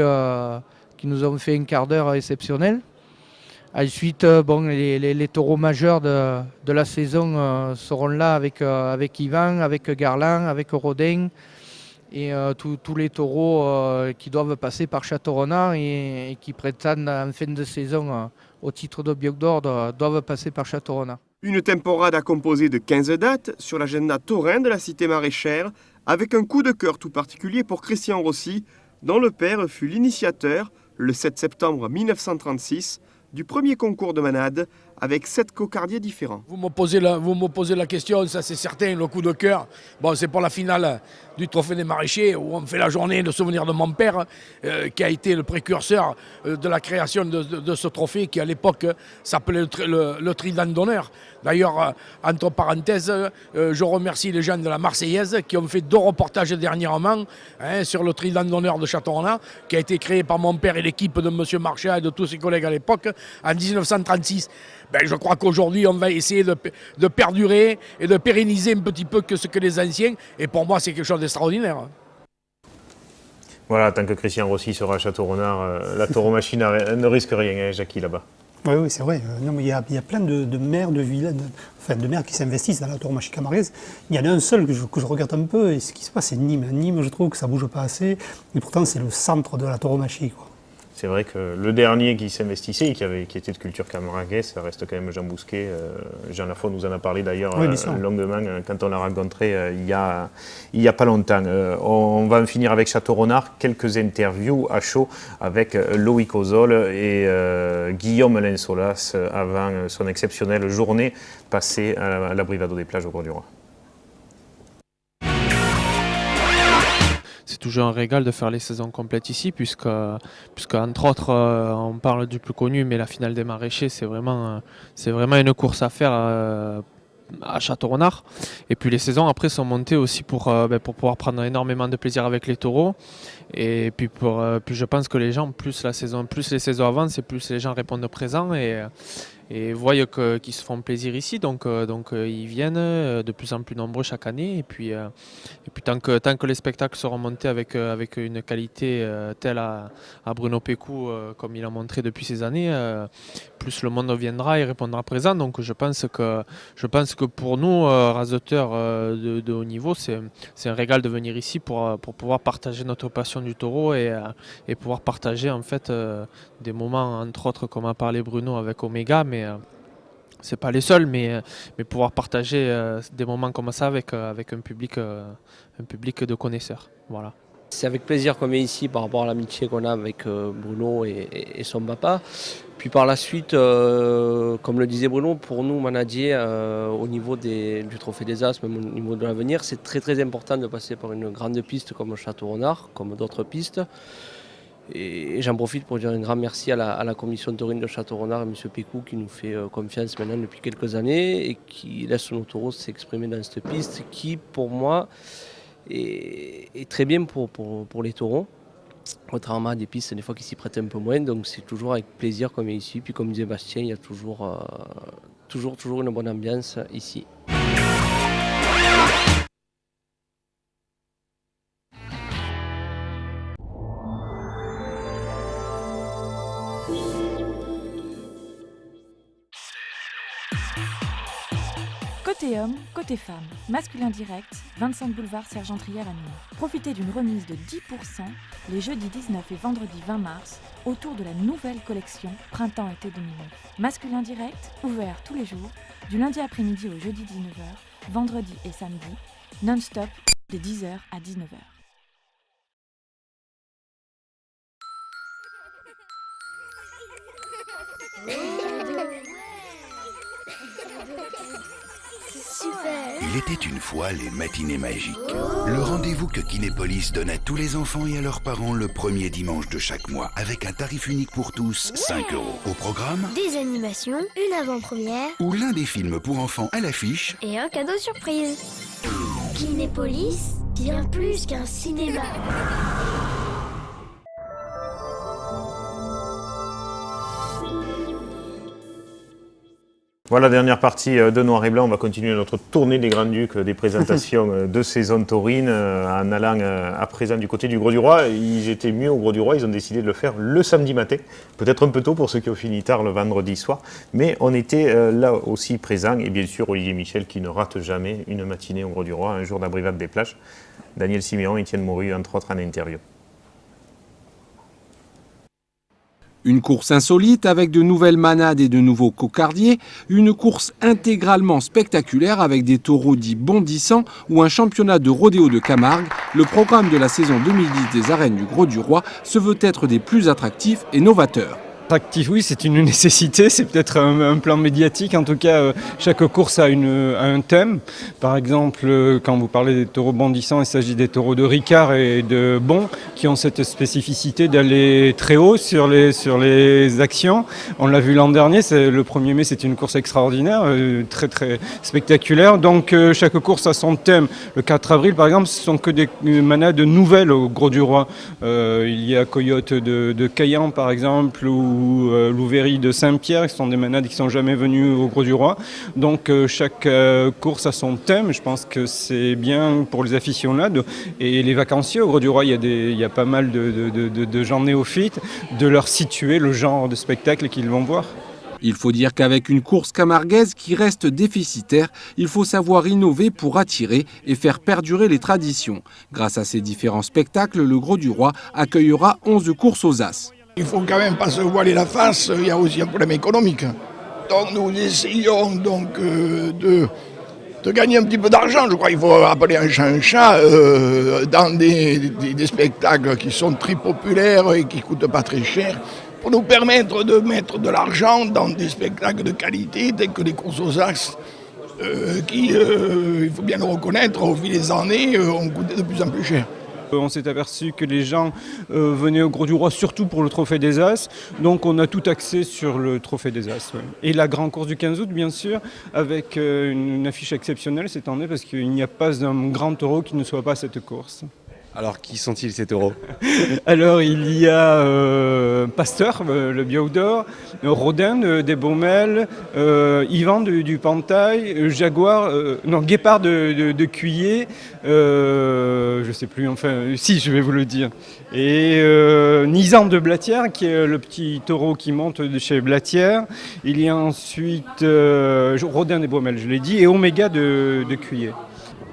qui nous ont fait un quart d'heure exceptionnel. Ensuite, les taureaux majeurs de la saison seront là avec Yvan, avec Garland, avec Rodin et tous les taureaux qui doivent passer par Château-Renard et qui prétendent en fin de saison au titre de Bioc d'Or doivent passer par Château-Renard. Une temporada composée de 15 dates sur l'agenda taurin de la cité maraîchère, avec un coup de cœur tout particulier pour Christian Rossi, dont le père fut l'initiateur, le 7 septembre 1936, du premier concours de manade avec 7 cocardiers différents. Vous me posez la question, ça c'est certain, le coup de cœur. Bon, c'est pour la finale du Trophée des Maraîchers où on fait la journée de souvenir de mon père qui a été le précurseur de la création de ce trophée qui à l'époque s'appelait le Trident d'honneur. D'ailleurs, entre parenthèses, je remercie les gens de la Marseillaise qui ont fait 2 reportages dernièrement sur le Trident d'honneur de Château-Renard qui a été créé par mon père et l'équipe de M. Marchal et de tous ses collègues à l'époque en 1936. Je crois qu'aujourd'hui, on va essayer de perdurer et de pérenniser un petit peu ce que les anciens. Et pour moi, c'est quelque chose d'extraordinaire. Voilà, tant que Christian Rossi sera à Château-Renard, la tauromachie ne risque rien, Jackie, là-bas. Oui, c'est vrai. Non, mais il y a plein de maires de villes, de maires qui s'investissent dans la tauromachie camarguaise. Il y en a un seul que je regarde un peu, et ce qui se passe, c'est Nîmes. Nîmes, je trouve que ça ne bouge pas assez, et pourtant, c'est le centre de la tauromachie, quoi. C'est vrai que le dernier qui s'investissait, qui était de culture camarguaise, ça reste quand même Jean Bousquet. Jean Lafont nous en a parlé d'ailleurs longuement quand on l'a rencontré il y a pas longtemps. On va en finir avec Château-Renard. Quelques interviews à chaud avec Loïc Ozol et Guillaume Lensolas avant son exceptionnelle journée passée à la Brivado des Plages au Cours du Roi. C'est toujours un régal de faire les saisons complètes ici, puisque entre autres, on parle du plus connu, mais la finale des maraîchers, c'est vraiment une course à faire à Château-Renard. Et puis les saisons après sont montées aussi pour pouvoir prendre énormément de plaisir avec les taureaux. Et puis je pense que les gens, plus les saisons avancent, et plus les gens répondent présents et voient qu'ils se font plaisir ici, donc ils viennent de plus en plus nombreux chaque année, et puis tant que les spectacles seront montés avec une qualité telle à Bruno Pécou comme il a montré depuis ces années, plus le monde viendra et répondra présent. Donc je pense que pour nous, rasoteurs de haut niveau, c'est un régal de venir ici pour pouvoir partager notre passion du taureau et pouvoir partager en fait des moments, entre autres, comme a parlé Bruno avec Omega, mais c'est pas les seuls, mais pouvoir partager des moments comme ça avec un public de connaisseurs. Voilà. C'est avec plaisir qu'on est ici par rapport à l'amitié qu'on a avec Bruno et son papa. Puis par la suite, comme le disait Bruno, pour nous manadiers au niveau du Trophée des As, même au niveau de l'avenir, c'est très très important de passer par une grande piste comme Château-Renard, comme d'autres pistes. Et j'en profite pour dire un grand merci à la commission taurine de Château-Renard et M. Pécou qui nous fait confiance maintenant depuis quelques années et qui laisse nos taureaux s'exprimer dans cette piste qui, pour moi, est très bien pour les taureaux. Contrairement à des pistes des fois qui s'y prêtent un peu moins, donc c'est toujours avec plaisir qu'on est ici. Puis comme disait Bastien, il y a toujours une bonne ambiance ici. Côté homme, côté femme, masculin direct, 25 boulevard Sergent-Trier à Nîmes. Profitez d'une remise de 10% les jeudis 19 et vendredi 20 mars autour de la nouvelle collection Printemps-été 2009. Masculin direct, ouvert tous les jours, du lundi après-midi au jeudi 19h, vendredi et samedi, non-stop de 10h à 19h. Il était une fois les matinées magiques. Le rendez-vous que Kinépolis donne à tous les enfants et à leurs parents le premier dimanche de chaque mois avec un tarif unique pour tous, 5 €. Au programme, des animations, une avant-première ou l'un des films pour enfants à l'affiche et un cadeau surprise. Kinépolis, bien plus qu'un cinéma. Voilà, dernière partie de Noir et Blanc. On va continuer notre tournée des Grands-Ducs, des présentations de saison taurine, en allant à présent du côté du Grau-du-Roi. Ils étaient mieux au Grau-du-Roi, ils ont décidé de le faire le samedi matin. Peut-être un peu tôt pour ceux qui ont fini tard le vendredi soir. Mais on était là aussi présents. Et bien sûr, Olivier Michel qui ne rate jamais une matinée au Grau-du-Roi, un jour d'abrivade des plages. Daniel Siméon, Étienne Moru, entre autres en interview. Une course insolite avec de nouvelles manades et de nouveaux cocardiers, une course intégralement spectaculaire avec des taureaux dits bondissants ou un championnat de rodéo de Camargue, le programme de la saison 2010 des arènes du Grau-du-Roi se veut être des plus attractifs et novateurs. Attractif, oui, c'est une nécessité, c'est peut-être un plan médiatique. En tout cas, chaque course a un thème. Par exemple, quand vous parlez des taureaux bondissants, il s'agit des taureaux de Ricard et de Bon qui ont cette spécificité d'aller très haut sur les actions. On l'a vu l'an dernier, le 1er mai, c'était une course extraordinaire, très très spectaculaire. Donc chaque course a son thème. Le 4 avril, par exemple, ce sont que des manades nouvelles au Grau-du-Roi. Il y a Coyote de Caillan, par exemple, ou Louverie de Saint-Pierre, qui sont des manades qui ne sont jamais venues au Grau-du-Roi. Donc chaque course a son thème. Je pense que c'est bien pour les aficionados et les vacanciers au Grau-du-Roi. Il y a pas mal de gens néophytes, de leur situer le genre de spectacle qu'ils vont voir. Il faut dire qu'avec une course camarguaise qui reste déficitaire, il faut savoir innover pour attirer et faire perdurer les traditions. Grâce à ces différents spectacles, le Grau-du-Roi accueillera 11 courses aux As. Il ne faut quand même pas se voiler la face, il y a aussi un problème économique. Donc nous essayons de gagner un petit peu d'argent. Je crois qu'il faut appeler un chat dans des spectacles qui sont très populaires et qui ne coûtent pas très cher, pour nous permettre de mettre de l'argent dans des spectacles de qualité, tels que les courses aux As, qui, il faut bien le reconnaître, au fil des années, ont coûté de plus en plus cher. On s'est aperçu que les gens venaient au Grau-du-Roi surtout pour le Trophée des As, donc on a tout axé sur le Trophée des As. Ouais. Et la grande course du 15 août, bien sûr, avec une affiche exceptionnelle cette année, parce qu'il n'y a pas un grand taureau qui ne soit pas à cette course. Alors, qui sont-ils ces taureaux? Alors, il y a Pasteur, le Biaud d'Or, Rodin des Baumelles, Yvan du Pantail, Guépard de Cuillé, je ne sais plus, enfin, si, je vais vous le dire. Et Nizan de Blatière, qui est le petit taureau qui monte de chez Blatière. Il y a ensuite Rodin des Baumelles, je l'ai dit, et Oméga de Cuillé.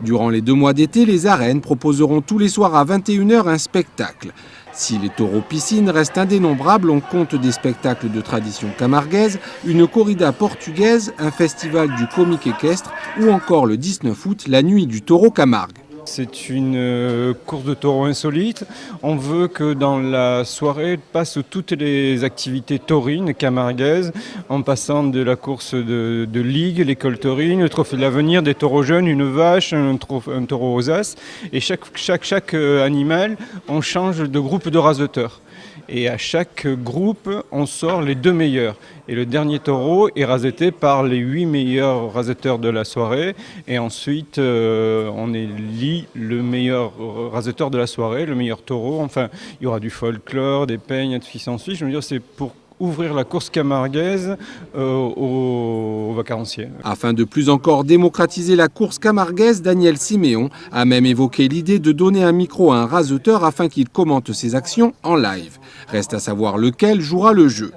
Durant les 2 mois d'été, les arènes proposeront tous les soirs à 21h un spectacle. Si les taureaux piscines restent indénombrables, on compte des spectacles de tradition camarguaise, une corrida portugaise, un festival du comique équestre ou encore le 19 août, la nuit du taureau Camargue. C'est une course de taureaux insolite. On veut que dans la soirée passent toutes les activités taurines camarguaises, en passant de la course de ligue, l'école taurine, le trophée de l'avenir, des taureaux jeunes, une vache, un taureau aux As. Et chaque animal, on change de groupe de raseteurs. Et à chaque groupe, on sort les 2 meilleurs. Et le dernier taureau est raseté par les 8 meilleurs raseteurs de la soirée. Et ensuite, on élit le meilleur raseteur de la soirée, le meilleur taureau. Enfin, il y aura du folklore, des peignes, et tout ce qui s'ensuit. Je veux dire, c'est pour ouvrir la course camarguaise aux vacanciers. Afin de plus encore démocratiser la course camarguaise, Daniel Siméon a même évoqué l'idée de donner un micro à un raseteur afin qu'il commente ses actions en live. Reste à savoir lequel jouera le jeu.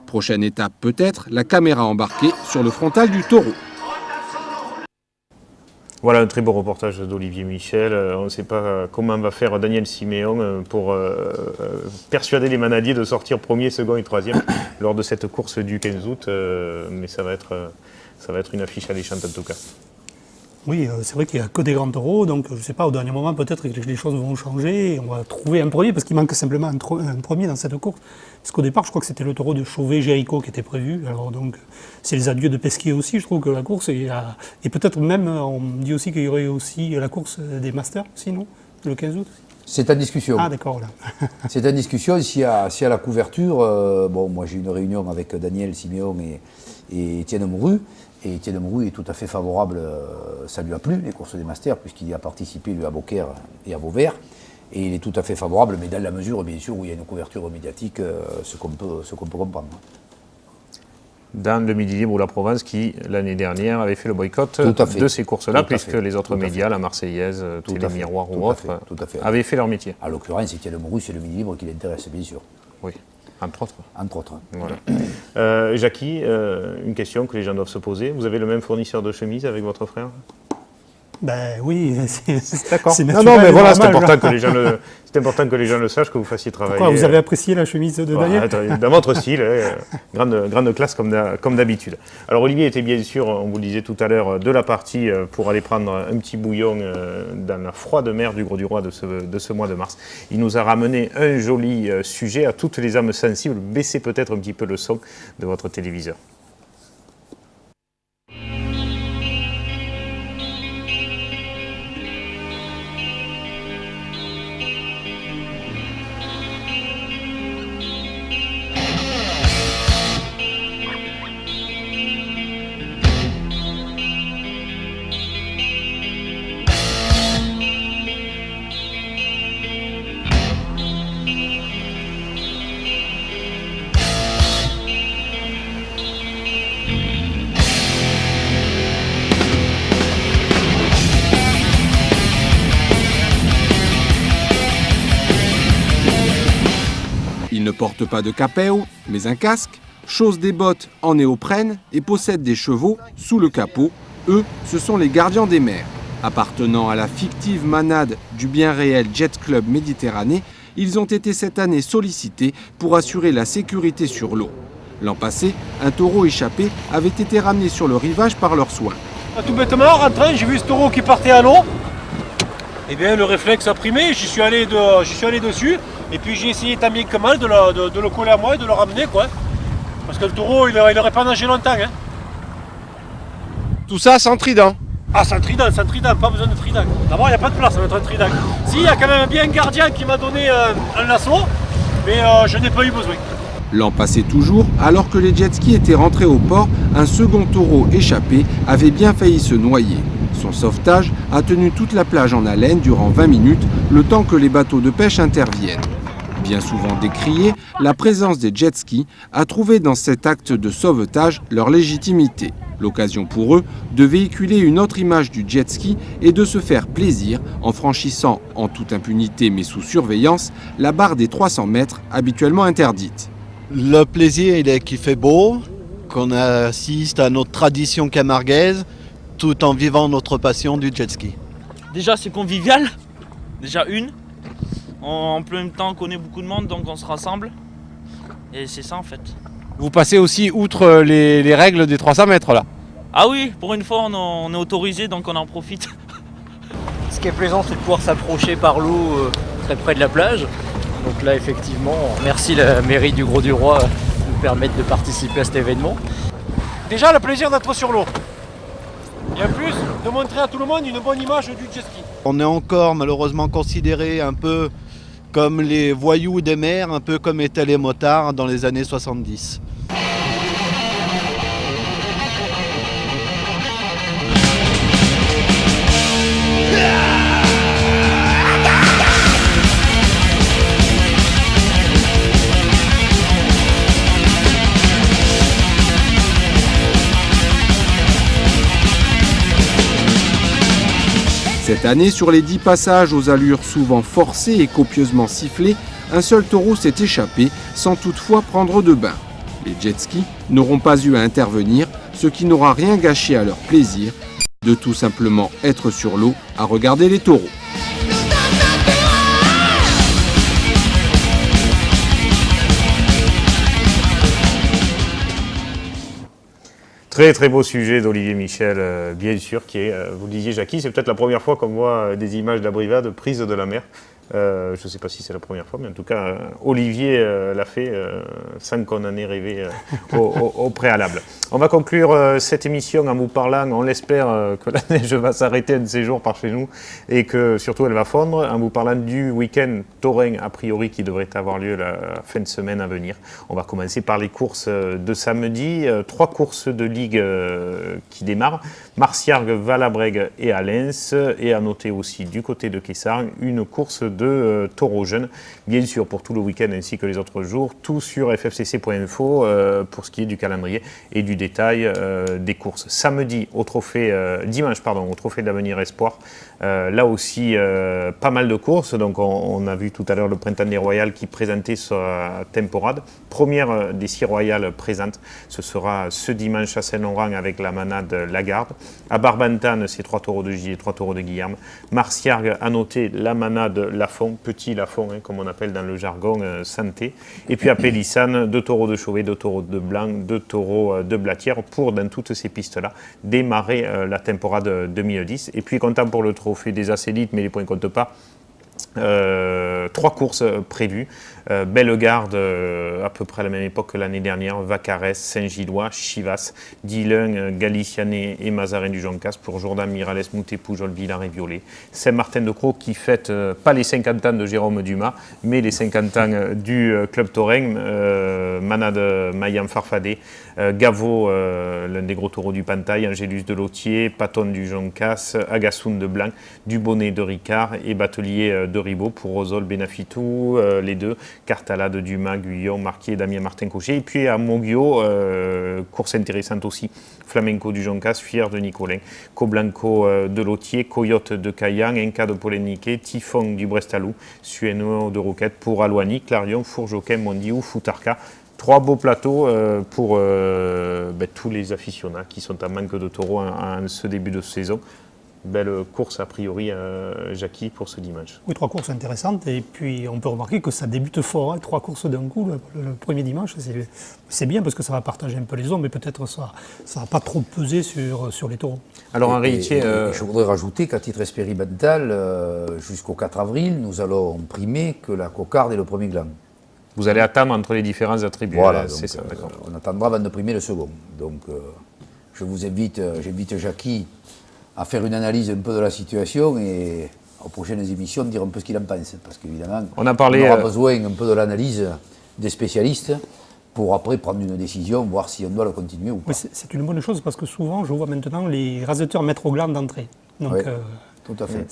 Prochaine étape peut-être, la caméra embarquée sur le frontal du taureau. Voilà un très beau reportage d'Olivier Michel. On ne sait pas comment va faire Daniel Siméon pour persuader les manadiers de sortir premier, second et troisième lors de cette course du 15 août. Mais ça va être une affiche alléchante en tout cas. Oui, c'est vrai qu'il n'y a que des grands taureaux, donc je ne sais pas, au dernier moment peut-être que les choses vont changer et on va trouver un premier, parce qu'il manque simplement un premier dans cette course. Parce qu'au départ, je crois que c'était le taureau de Chauvet-Géricault qui était prévu. Alors donc, c'est les adieux de Pesquier aussi, je trouve que la course, et peut-être même, on dit aussi qu'il y aurait aussi la course des Masters, sinon, le 15 août. C'est en discussion. Ah d'accord, là. C'est en discussion, s'il y a la couverture, moi j'ai eu une réunion avec Daniel Siméon et Étienne Moru. Et Étienne Moru est tout à fait favorable, ça lui a plu, les courses des Masters, puisqu'il y a participé lui à Beaucaire et à Vauvert. Et il est tout à fait favorable, mais dans la mesure, bien sûr, où il y a une couverture médiatique, ce qu'on peut comprendre. dans le Midi Libre ou la Provence qui, l'année dernière, avait fait le boycott de ces courses-là, puisque les autres médias, la Marseillaise, Télé Miroir ou autres, avaient fait leur métier. En l'occurrence, Étienne Mourou, c'est le Midi Libre qui l'intéresse, bien sûr. Oui, entre autres. Entre autres. Voilà. Jackie, une question que les gens doivent se poser. Vous avez le même fournisseur de chemises avec votre frère ? Ben oui, d'accord. C'est non, mais voilà, c'est important que les gens le sachent, que vous fassiez travailler. Pourquoi, vous avez apprécié la chemise de Daniel ? Dans votre style, grande classe comme d'habitude. Alors Olivier était bien sûr, on vous le disait tout à l'heure, de la partie pour aller prendre un petit bouillon dans la froide mer du Grau-du-Roi de ce mois de mars. Il nous a ramené un joli sujet à toutes les âmes sensibles. Baissez peut-être un petit peu le son de votre téléviseur. Il ne porte pas de capéo, mais un casque, chausse des bottes en néoprène et possède des chevaux sous le capot. Eux, ce sont les gardiens des mers. Appartenant à la fictive manade du bien réel Jet Club Méditerranée, ils ont été cette année sollicités pour assurer la sécurité sur l'eau. L'an passé, un taureau échappé avait été ramené sur le rivage par leurs soins. Tout bêtement, en rentrant, j'ai vu ce taureau qui partait à l'eau. Eh bien, le réflexe a primé, j'y suis allé dessus. Et puis j'ai essayé tant bien que mal de le coller à moi et de le ramener, quoi. Parce que le taureau, il n'aurait pas nagé longtemps. Hein. Tout ça sans trident. Ah, sans trident, pas besoin de trident. D'abord, il n'y a pas de place à mettre un trident. Si, il y a quand même bien un gardien qui m'a donné un lasso, mais je n'ai pas eu besoin. L'an passé toujours, alors que les jet skis étaient rentrés au port, un second taureau échappé avait bien failli se noyer. Son sauvetage a tenu toute la plage en haleine durant 20 minutes, le temps que les bateaux de pêche interviennent. Bien souvent décriée, la présence des jet skis a trouvé dans cet acte de sauvetage leur légitimité. L'occasion pour eux de véhiculer une autre image du jet ski et de se faire plaisir en franchissant, en toute impunité mais sous surveillance, la barre des 300 mètres habituellement interdite. Le plaisir, il est qu'il fait beau, qu'on assiste à notre tradition camarguaise, tout en vivant notre passion du jet ski. Déjà, c'est convivial, déjà une. En plein temps, on connaît beaucoup de monde, donc on se rassemble. Et c'est ça en fait. Vous passez aussi outre les règles des 300 mètres là. Ah oui, pour une fois, on est autorisé, donc on en profite. Ce qui est plaisant, c'est de pouvoir s'approcher par l'eau très près de la plage. Donc là, effectivement, merci la mairie du Grau-du-Roi de nous permettre de participer à cet événement. Déjà, le plaisir d'être sur l'eau. Et en plus, de montrer à tout le monde une bonne image du jet ski. On est encore malheureusement considérés un peu comme les voyous des mers, un peu comme étaient les motards dans les années 70. Cette année, sur les 10 passages aux allures souvent forcées et copieusement sifflées, un seul taureau s'est échappé sans toutefois prendre de bain. Les jet skis n'auront pas eu à intervenir, ce qui n'aura rien gâché à leur plaisir de tout simplement être sur l'eau à regarder les taureaux. Très très beau sujet d'Olivier Michel, bien sûr, qui est, vous le disiez Jackie, c'est peut-être la première fois qu'on voit des images d'Abrivade prises de la mer. Je ne sais pas si c'est la première fois, mais en tout cas, Olivier l'a fait sans qu'on en ait rêvé au préalable. On va conclure cette émission en vous parlant, on l'espère, que la neige va s'arrêter un de ces jours par chez nous et que surtout elle va fondre, en vous parlant du week-end taurin a priori qui devrait avoir lieu la fin de semaine à venir. On va commencer par les courses de samedi, 3 courses de ligue qui démarrent, Marciargues, Valabrègue et Alens, et à noter aussi du côté de Kessargues une course de taureaux jeunes. Bien sûr, pour tout le week-end ainsi que les autres jours, tout sur ffcc.info pour ce qui est du calendrier et du détail des courses. Dimanche, au Trophée de l'Avenir Espoir, là aussi pas mal de courses. Donc on a vu tout à l'heure le Printemps des Royales qui présentait sa temporade. Première des 6 royales présentes, ce sera ce dimanche à Saint-Laurent avec la manade Lagarde. À Barbantane, c'est 3 taureaux de Gier, 3 taureaux de Guillerme. Marciargues, à noter la manade Lafont, petit Lafont, comme on appelle dans le jargon santé. Et puis à Pélissane, 2 taureaux de Chauvet, 2 taureaux de Blanc, 2 taureaux de Blatière pour, dans toutes ces pistes-là, démarrer la temporade 2010. Et puis comptant pour le trophée des As-Élites, mais les points ne comptent pas. 3 courses prévues. Bellegarde, à peu près à la même époque que l'année dernière, Vacarès, Saint-Gillois, Chivas, Dillun, Galicianet et Mazarin du Joncas pour Jourdan, Miralles, Moutet, Poujol, Villars et Violet. Saint-Martin-de-Croix qui fête pas les 50 ans de Jérôme Dumas, mais les 50 ans du Club Taurin, Manade Mayam Farfadet, Gaveau, l'un des gros taureaux du Pantail, Angélus de Lautier, Paton du Joncas, Agassoun de Blanc, Dubonnet de Ricard et Batelier de Ribot pour Rosol, Benafitou, les deux, Cartala de Dumas, Guyon, Marquier, Damien Martin Cochet. Et puis à Moguio, course intéressante aussi, Flamenco du Joncas, Fier de Nicolin, Coblanco de Lautier, Coyote de Caillan, Inca de Poléniquet, Typhon du Brestalou, Sueno de Roquette pour Alouani, Clarion, Fourjoquin, Mondiou, Foutarca. 3 beaux plateaux pour tous les aficionats qui sont en manque de taureaux en ce début de saison. Belle course a priori, Jackie, pour ce dimanche. Oui, 3 courses intéressantes et puis on peut remarquer que ça débute fort, 3 courses d'un coup, le premier dimanche, c'est bien parce que ça va partager un peu les ombres mais peut-être ça va pas trop peser sur les taureaux. Alors Henri Itier, je voudrais rajouter qu'à titre expérimental, jusqu'au 4 avril, nous allons primer que la cocarde et le premier gland. Vous allez attendre entre les différents attributs. Voilà, c'est ça, d'accord. On attendra avant de primer le second. Donc je vous invite, j'invite Jackie à faire une analyse un peu de la situation et aux prochaines émissions de dire un peu ce qu'il en pense. Parce qu'évidemment, on aura besoin un peu de l'analyse des spécialistes pour après prendre une décision, voir si on doit le continuer ou pas. Oui, c'est une bonne chose parce que souvent, je vois maintenant les raseteurs mettre au gland d'entrée. Donc, oui, tout à fait.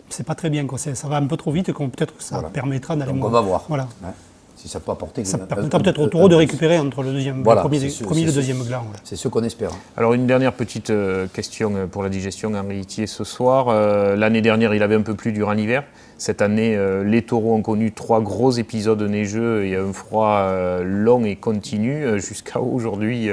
C'est pas très bien, quoi. Ça va un peu trop vite et peut-être que ça permettra d'aller moins. On va voir. Voilà. Ouais. Si ça peut apporter... Ça permettra peut-être au taureau de récupérer entre le premier et le deuxième gland. Ouais. C'est ce qu'on espère. Alors une dernière petite question pour la digestion, Henri Itier, ce soir. L'année dernière, il avait un peu plu durant l'hiver. Cette année, les taureaux ont connu 3 gros épisodes neigeux et un froid long et continu jusqu'à aujourd'hui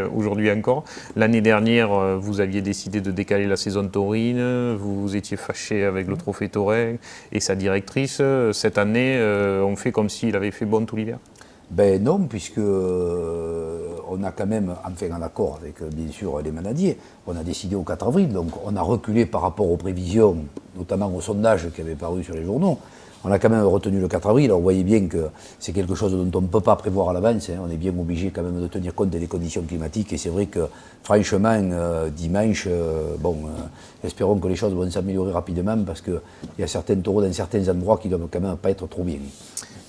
encore. L'année dernière, vous aviez décidé de décaler la saison taurine, vous étiez fâché avec le Trophée Taurin et sa directrice. Cette année, on fait comme s'il avait fait bon tout l'hiver. Ben non, puisque on a quand même, en accord avec bien sûr les manadiers, on a décidé au 4 avril, donc on a reculé par rapport aux prévisions, notamment aux sondages qui avaient paru sur les journaux. On a quand même retenu le 4 avril, alors vous voyez bien que c'est quelque chose dont on ne peut pas prévoir à l'avance, on est bien obligé quand même de tenir compte des conditions climatiques, et c'est vrai que franchement, dimanche, espérons que les choses vont s'améliorer rapidement, parce qu'il y a certains taureaux dans certains endroits qui ne doivent quand même pas être trop bien.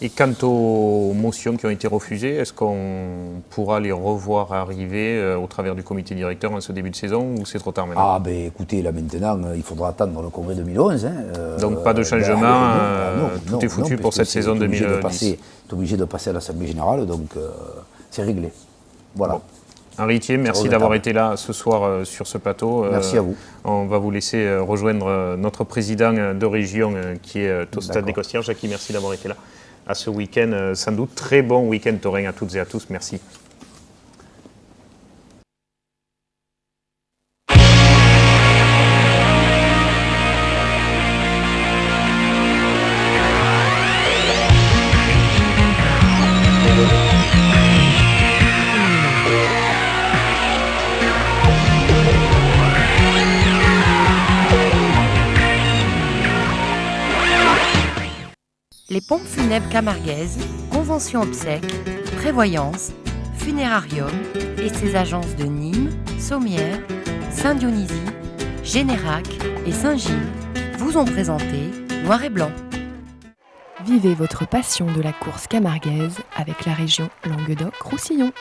Et quant aux motions qui ont été refusées, est-ce qu'on pourra les revoir arriver au travers du comité directeur en ce début de saison ou c'est trop tard maintenant? Ah ben écoutez, là maintenant, il faudra attendre le congrès 2011. Donc pas de changement, tout est foutu pour cette saison 2010. C'est obligé de passer à l'Assemblée Générale, donc c'est réglé. Voilà. Bon. Henri Itier, merci d'avoir été là ce soir sur ce plateau. Merci à vous. On va vous laisser rejoindre notre président de région qui est au Stade des Costières. Jackie, merci d'avoir été là. À ce week-end, sans doute très bon week-end taurin à toutes et à tous. Merci. Les pompes funèbres camarguaises, convention obsèques, prévoyance, funérarium et ses agences de Nîmes, Sommières, Saint-Dionysie, Générac et Saint-Gilles vous ont présenté Noir et Blanc. Vivez votre passion de la course camarguaise avec la région Languedoc-Roussillon.